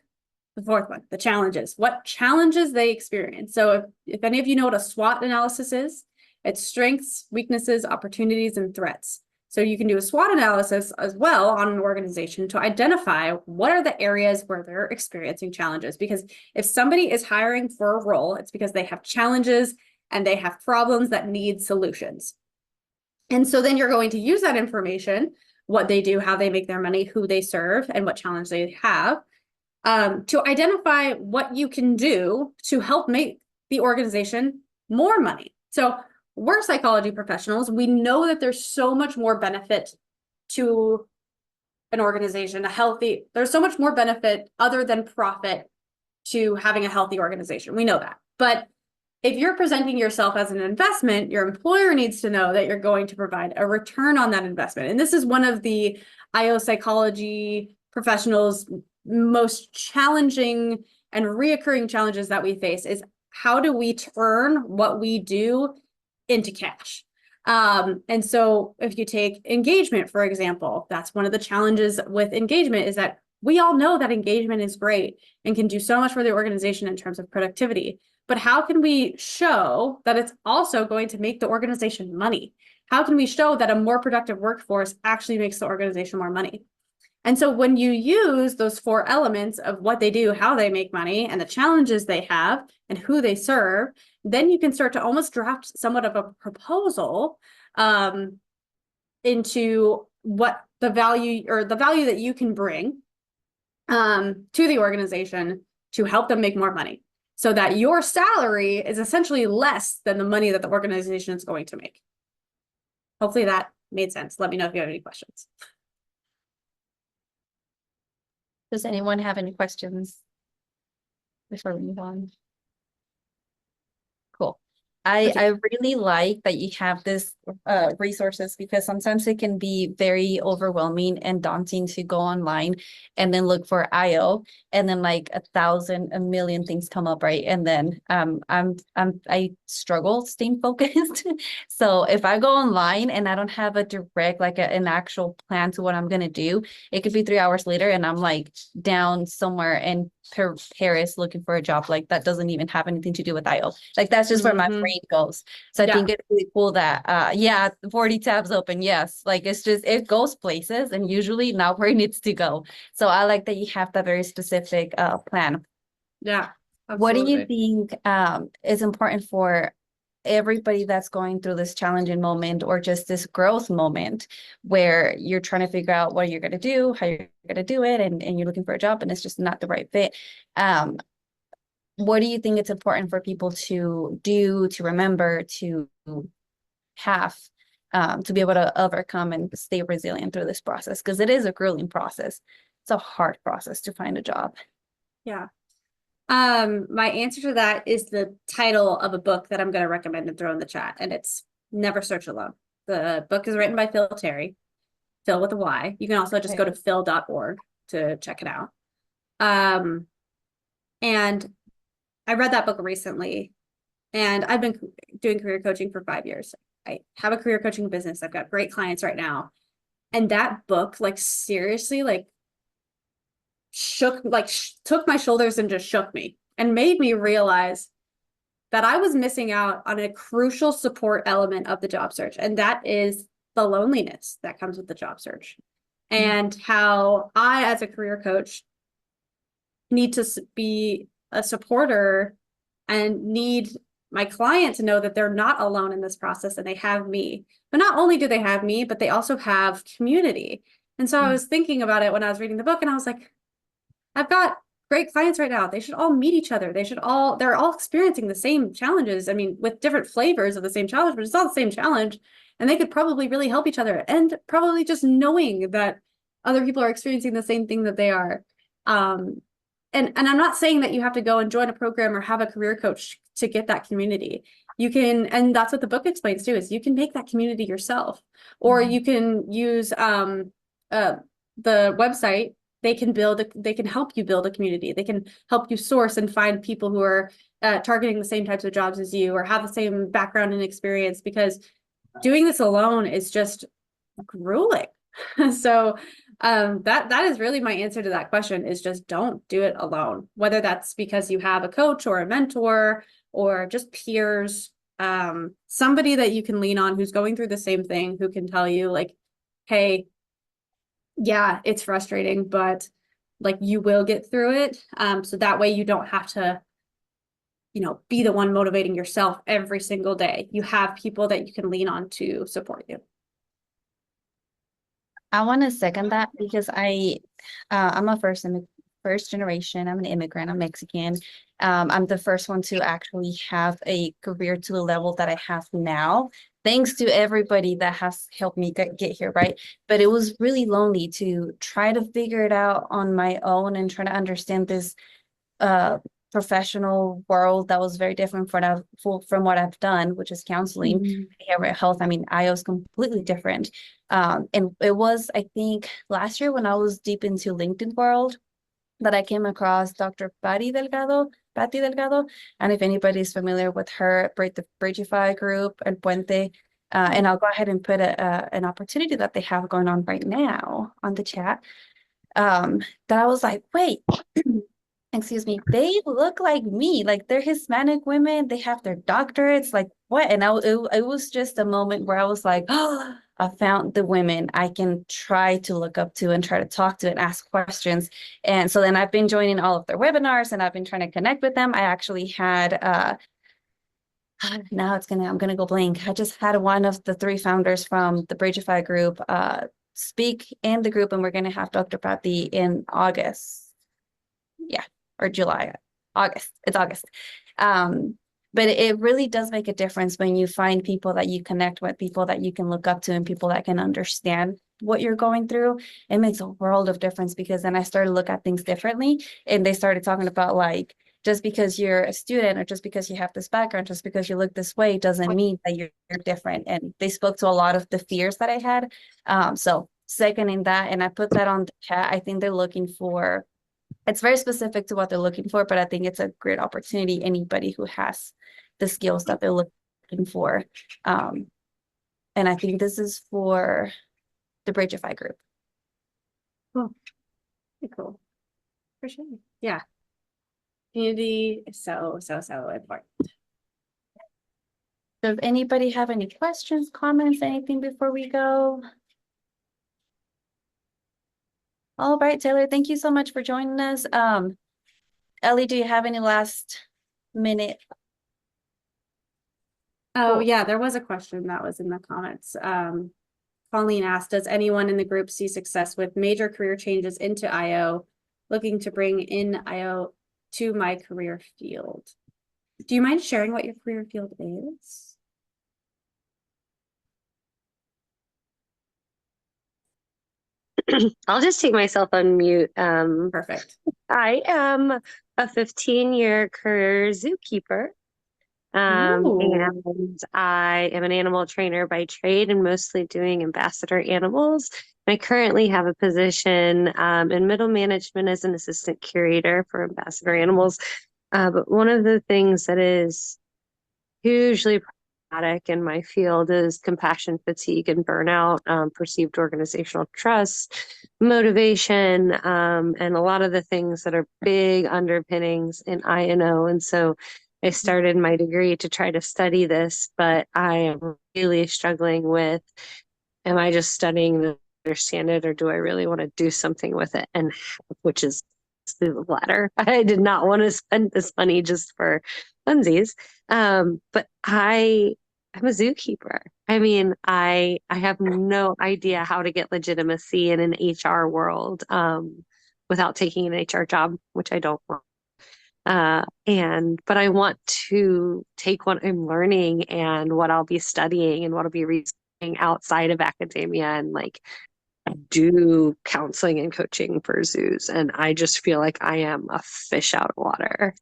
the 4th one, the challenges. What challenges they experience. So if any of you know what a SWOT analysis is, it's strengths, weaknesses, opportunities, and threats. So you can do a SWOT analysis as well on an organization to identify what are the areas where they're experiencing challenges. Because if somebody is hiring for a role, it's because they have challenges and they have problems that need solutions. And so then you're going to use that information, what they do, how they make their money, who they serve, and what challenge they have, to identify what you can do to help make the organization more money. So we're psychology professionals. We know that there's so much more benefit to an organization, there's so much more benefit other than profit to having a healthy organization. We know that. But if you're presenting yourself as an investment, your employer needs to know that you're going to provide a return on that investment. And this is one of the IO psychology professionals' most challenging and reoccurring challenges that we face is how do we turn what we do into cash? And so if you take engagement, for example, that's one of the challenges with engagement is that we all know that engagement is great and can do so much for the organization in terms of productivity. But how can we show that it's also going to make the organization money? How can we show that a more productive workforce actually makes the organization more money? And so when you use those 4 elements of what they do, how they make money, and the challenges they have, and who they serve, then you can start to almost draft somewhat of a proposal into what the value that you can bring to the organization to help them make more money. so that your salary is essentially less than the money that the organization is going to make. Hopefully that made sense. Let me know if you have any questions. Does anyone have any questions before we move on? Cool. I really like that you have this resources, because sometimes it can be very overwhelming and daunting to go online and then look for IO, and then like a million things come up, right? And then I struggle staying focused. So if I go online and I don't have a direct an actual plan to what I'm gonna do, it could be 3 hours later and I'm like down somewhere in Paris looking for a job like that doesn't even have anything to do with IO. Like that's just where my brain goes. So I think it's really cool that 40 tabs open. Yes, like it's just, it goes places and usually not where it needs to go. So I like that you have that very specific plan. Yeah. What do you Absolutely. think is important for everybody that's going through this challenging moment or just this growth moment where you're trying to figure out what you're going to do, how you're going to do it, and you're looking for a job and it's just not the right fit? What do you think it's important for people to do, to remember, to have, to be able to overcome and stay resilient through this process? Because it is a grueling process. It's a hard process to find a job. Yeah. My answer to that is the title of a book that I'm going to recommend and throw in the chat, and it's Never Search Alone. The book is written by Phil Terry, Phil with a Y. You can also just go to phil.org to check it out. And I read that book recently, and I've been doing career coaching for 5 years. I have a career coaching business. I've got great clients right now. And that book, like seriously, like took my shoulders and just shook me and made me realize that I was missing out on a crucial support element of the job search. And that is the loneliness that comes with the job search, and how I, as a career coach, need to be a supporter and need my client to know that they're not alone in this process and they have me. But not only do they have me, but they also have community. And so I was thinking about it when I was reading the book, and I was like, I've got great clients right now. They should all meet each other. They're all experiencing the same challenges. I mean, with different flavors of the same challenge, but it's all the same challenge. And they could probably really help each other. And probably just knowing that other people are experiencing the same thing that they are. And I'm not saying that you have to go and join a program or have a career coach to get that community. You can, and that's what the book explains too, is you can make that community yourself, or you can use the website. They can help you build a community. They can help you source and find people who are targeting the same types of jobs as you or have the same background and experience, because doing this alone is just grueling. So that is really my answer to that question, is just don't do it alone, whether that's because you have a coach or a mentor or just peers, somebody that you can lean on who's going through the same thing, who can tell you like, hey, yeah, it's frustrating, but like you will get through it. So that way you don't have to, be the one motivating yourself every single day. You have people that you can lean on to support you. I want to second that, because I'm a first generation. I'm an immigrant. I'm Mexican. I'm the first one to actually have a career to the level that I have now, thanks to everybody that has helped me get here, right? But it was really lonely to try to figure it out on my own and try to understand this professional world that was very different from what I've done, which is counseling, behavioral health. I mean, IO is completely different. And it was, I think, last year when I was deep into LinkedIn world that I came across Dr. Patty Delgado. And if anybody's familiar with her, the Bridgify group and Puente, and I'll go ahead and put an opportunity that they have going on right now on the chat. That I was like, wait, excuse me, they look like me, like they're Hispanic women, they have their doctorates, like what? And it was just a moment where I was like, oh, I found the women I can try to look up to and try to talk to and ask questions. And so then I've been joining all of their webinars and I've been trying to connect with them. I actually had now I'm gonna go blank. I just had one of the 3 founders from the Bridgify group speak in the group, and we're gonna have Dr. Patty in August. Yeah, or July, August. It's August. But it really does make a difference when you find people that you connect with, people that you can look up to, and people that can understand what you're going through. It makes a world of difference, because then I started to look at things differently, and they started talking about like, just because you're a student or just because you have this background, just because you look this way doesn't mean that you're different. And they spoke to a lot of the fears that I had. So seconding that, and I put that on the chat. I think they're looking for, it's very specific to what they're looking for, but I think it's a great opportunity. Anybody who has the skills that they're looking for. And I think this is for the Bridgeify group. Cool. Pretty cool. For sure. Yeah. Community is so important. Does anybody have any questions, comments, anything before we go? All right, Taylor, thank you so much for joining us. Ellie, do you have any last minute? Oh, Cool. yeah, there was a question that was in the comments. Colleen asked, does anyone in the group see success with major career changes into IO, looking to bring in IO to my career field? Do you mind sharing what your career field is? I'll just take myself on mute. Perfect. I am a 15-year career zookeeper. And I am an animal trainer by trade and mostly doing ambassador animals. I currently have a position in middle management as an assistant curator for ambassador animals. But one of the things that is hugely problematic in my field is compassion fatigue and burnout, perceived organizational trust, motivation, and a lot of the things that are big underpinnings in INO. And so I started my degree to try to study this, but I am really struggling with, am I just studying to understand it, or do I really want to do something with it? And which is the latter. I did not want to spend this money just for funsies. But I'm a zookeeper. I mean, I have no idea how to get legitimacy in an HR world without taking an HR job, which I don't want. But I want to take what I'm learning and what I'll be studying and what I'll be researching outside of academia and like do counseling and coaching for zoos. And I just feel like I am a fish out of water.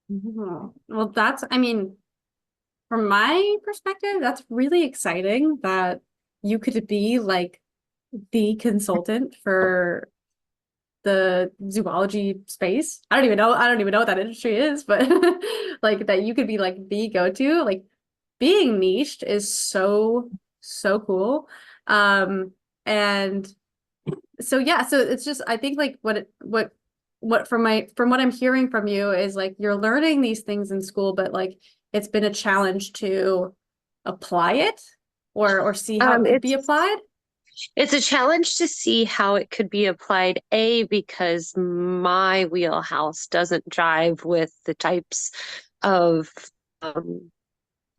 Well, that's, I mean, from my perspective, that's really exciting that you could be like the consultant for the zoology space. I don't even know what that industry is, but like that you could be like the go-to. Like being niched is so cool. And so yeah, so it's just, I think like what from what I'm hearing from you is like you're learning these things in school, but like it's been a challenge to apply it or see how it could be applied. It's a challenge to see how it could be applied, because my wheelhouse doesn't jive with the types of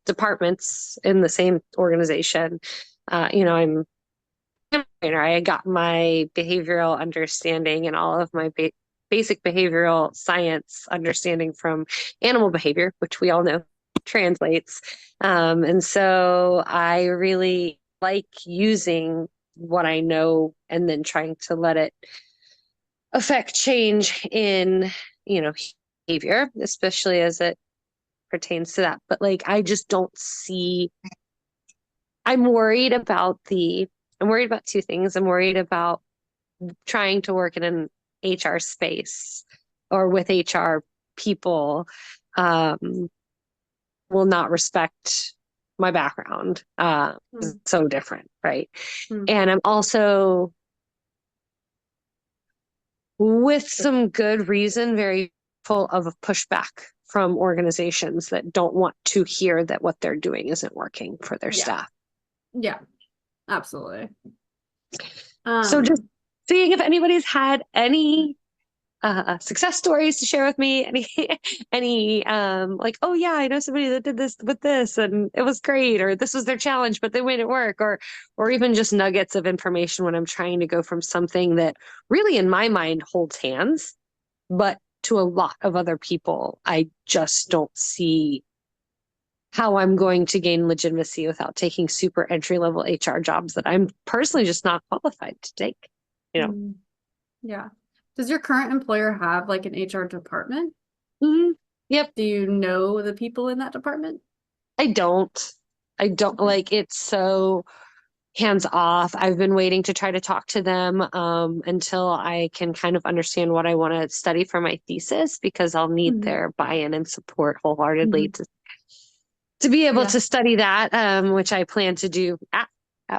departments in the same organization. I'm a trainer. I got my behavioral understanding and all of my basic behavioral science understanding from animal behavior, which we all know translates. And so I really like using what I know and then trying to let it affect change in, behavior, especially as it pertains to that. But like, I just don't see, I'm worried about two things. I'm worried about trying to work in an HR space or with HR people, will not respect my background. It's so different, right? And I'm also, with some good reason, very full of pushback from organizations that don't want to hear that what they're doing isn't working for their staff. Yeah, absolutely. So just seeing if anybody's had any success stories to share with me, any like, oh yeah, I know somebody that did this with this and it was great, or this was their challenge but they made it work, or even just nuggets of information when I'm trying to go from something that really in my mind holds hands but to a lot of other people, I just don't see how I'm going to gain legitimacy without taking super entry level HR jobs that I'm personally just not qualified to take, you know. Yeah. Does your current employer have like an HR department? Yep. Do you know the people in that department? I don't like, it's so hands off. I've been waiting to try to talk to them until I can kind of understand what I want to study for my thesis, because I'll need their buy-in and support wholeheartedly to be able to study that, which I plan to do at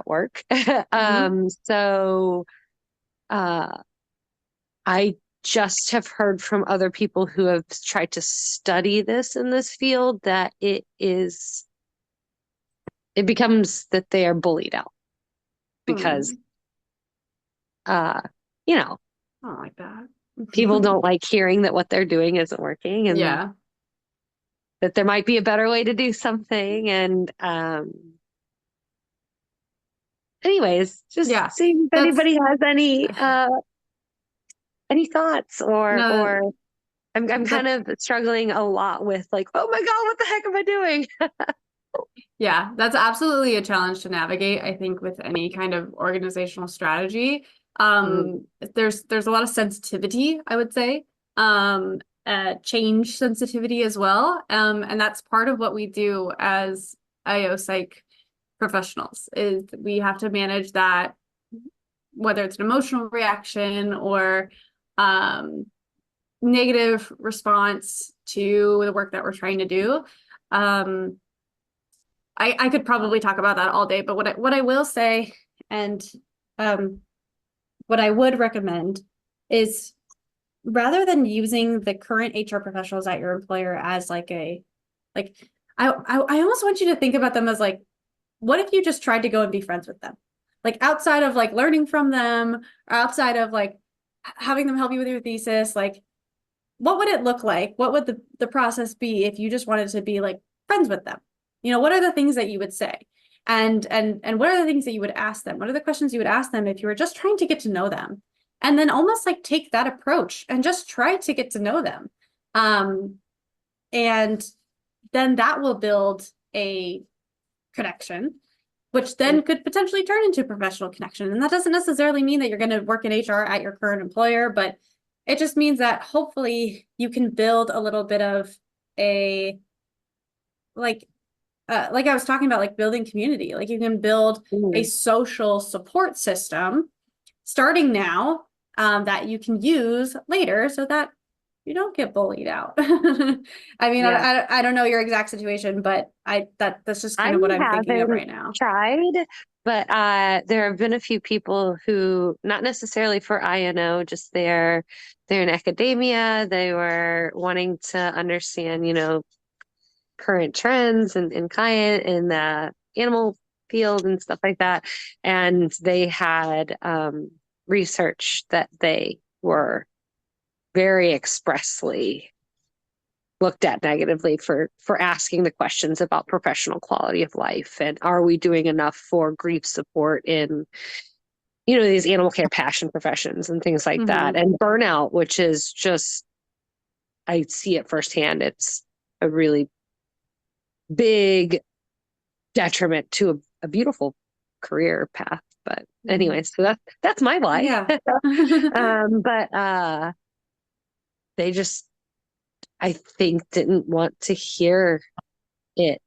work. So I just have heard from other people who have tried to study this in this field that it becomes that they are bullied out because you know, I don't like that. people don't like hearing that what they're doing isn't working, and that there might be a better way to do something. And anyways, just seeing if anybody has any thoughts, or I'm kind of struggling a lot with like, oh my God, what the heck am I doing? Yeah, that's absolutely a challenge to navigate, I think, with any kind of organizational strategy. There's a lot of sensitivity, I would say, change sensitivity as well. And that's part of what we do as IO psych professionals, is we have to manage that, whether it's an emotional reaction or negative response to the work that we're trying to do. I could probably talk about that all day, but what I will say, and what I would recommend, is rather than using the current HR professionals at your employer as like I almost want you to think about them as like, what if you just tried to go and be friends with them? Like outside of like learning from them, or outside of like having them help you with your thesis, like what would it look like? What would the process be if you just wanted to be like friends with them? You know, what are the things that you would say? And what are the things that you would ask them? What are the questions you would ask them if you were just trying to get to know them? And then almost like take that approach and just try to get to know them. And then that will build a connection, which then could potentially turn into a professional connection. And that doesn't necessarily mean that you're going to work in HR at your current employer, but it just means that hopefully you can build a little bit of a like I was talking about, like building community. Like you can build a social support system starting now, that you can use later so that you don't get bullied out. I mean, I don't know your exact situation, but that's just kind of what I'm thinking of right now. Tried, but there have been a few people who, not necessarily for INO, just they're in academia. They were wanting to understand, you know, current trends and in the animal field and stuff like that. And they had research that they were very expressly looked at negatively for asking the questions about professional quality of life, and are we doing enough for grief support in, you know, these animal care passion professions and things like that. And burnout, which is just, I see it firsthand. It's a really big detriment to a beautiful career path. But anyway, so that's my life. But they just, I think, didn't want to hear it.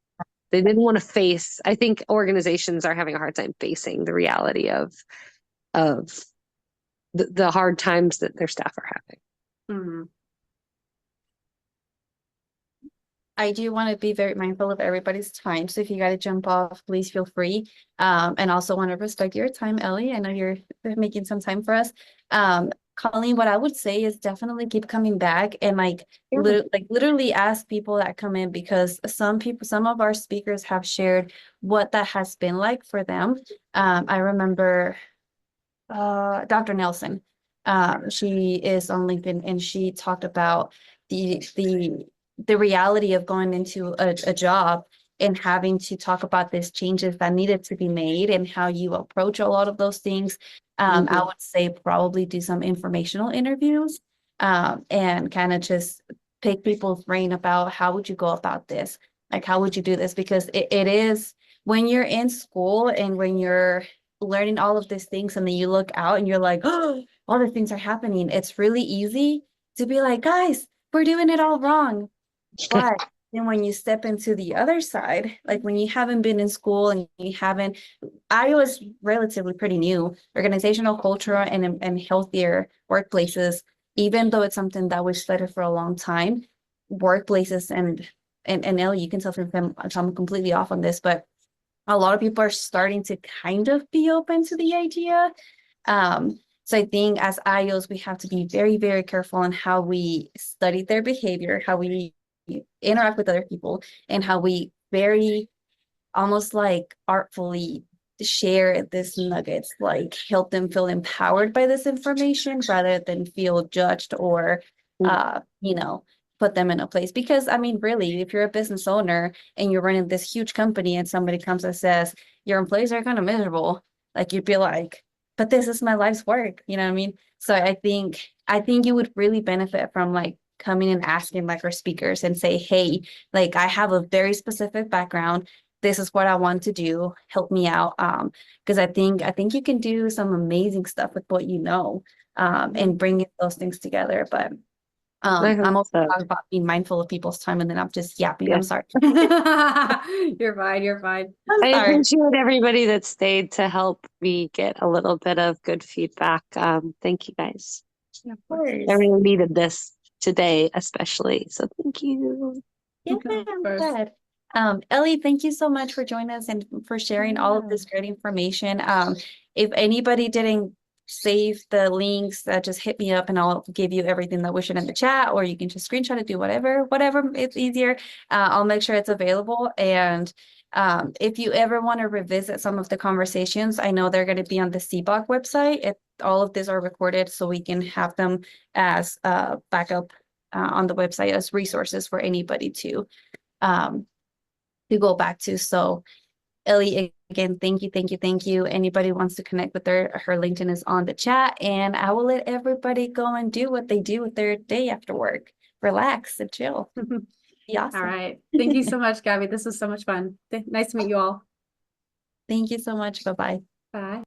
They didn't want to face, I think organizations are having a hard time facing the reality of the hard times that their staff are having. I do want to be very mindful of everybody's time. So if you got to jump off, please feel free. And also want to respect your time, Ellie. I know you're making some time for us. Colleen, what I would say is definitely keep coming back and literally ask people that come in, because some of our speakers have shared what that has been like for them. I remember Dr. Nelson. She is on LinkedIn, and she talked about the reality of going into a job and having to talk about these changes that needed to be made and how you approach a lot of those things. I would say probably do some informational interviews and kind of just pick people's brain about how would you go about this? Like, how would you do this? Because it is when you're in school and when you're learning all of these things and then you look out and you're like, oh, all the things are happening. It's really easy to be like, guys, we're doing it all wrong. But then when you step into the other side, like when you haven't been in school and you haven't, I was relatively pretty new, organizational culture and healthier workplaces, even though it's something that we studied for a long time, workplaces and Ellie, you can tell if I'm completely off on this, but a lot of people are starting to kind of be open to the idea. So I think as IOs, we have to be very, very careful on how we study their behavior, how we interact with other people, and how we very almost like artfully share this nuggets, like help them feel empowered by this information rather than feel judged or, you know, put them in a place. Because I mean, really, if you're a business owner and you're running this huge company and somebody comes and says, your employees are kind of miserable, like you'd be like, but this is my life's work, you know what I mean? So I think you would really benefit from like coming and asking like our speakers and say, hey, like I have a very specific background. This is what I want to do. Help me out. Because I think you can do some amazing stuff with what you know, and bring those things together. But I hope I'm also so. talking about being mindful of people's time, and then I'm just yapping. Yeah. I'm sorry. You're fine. You're fine. I'm I sorry. appreciate everybody that stayed to help me get a little bit of good feedback. Thank you guys. Of course. I really needed this today, especially. So thank you. Yeah, Of I'm course. glad. Ellie, thank you so much for joining us and for sharing all of Yeah. this great information. If anybody didn't save the links, just hit me up and I'll give you everything that we should in the chat, or you can just screenshot it, do whatever it's easier. I'll make sure it's available. And if you ever want to revisit some of the conversations, I know they're going to be on the SEBOC website. All of these are recorded, so we can have them as backup on the website as resources for anybody to go back to. So Ellie, again, thank you. Anybody wants to connect with her LinkedIn is on the chat, and I will let everybody go and do what they do with their day after work. Relax and chill. Be awesome. All right. Thank you so much, Gabby. This was so much fun. Nice to meet you all. Thank you so much. Bye-bye. Bye.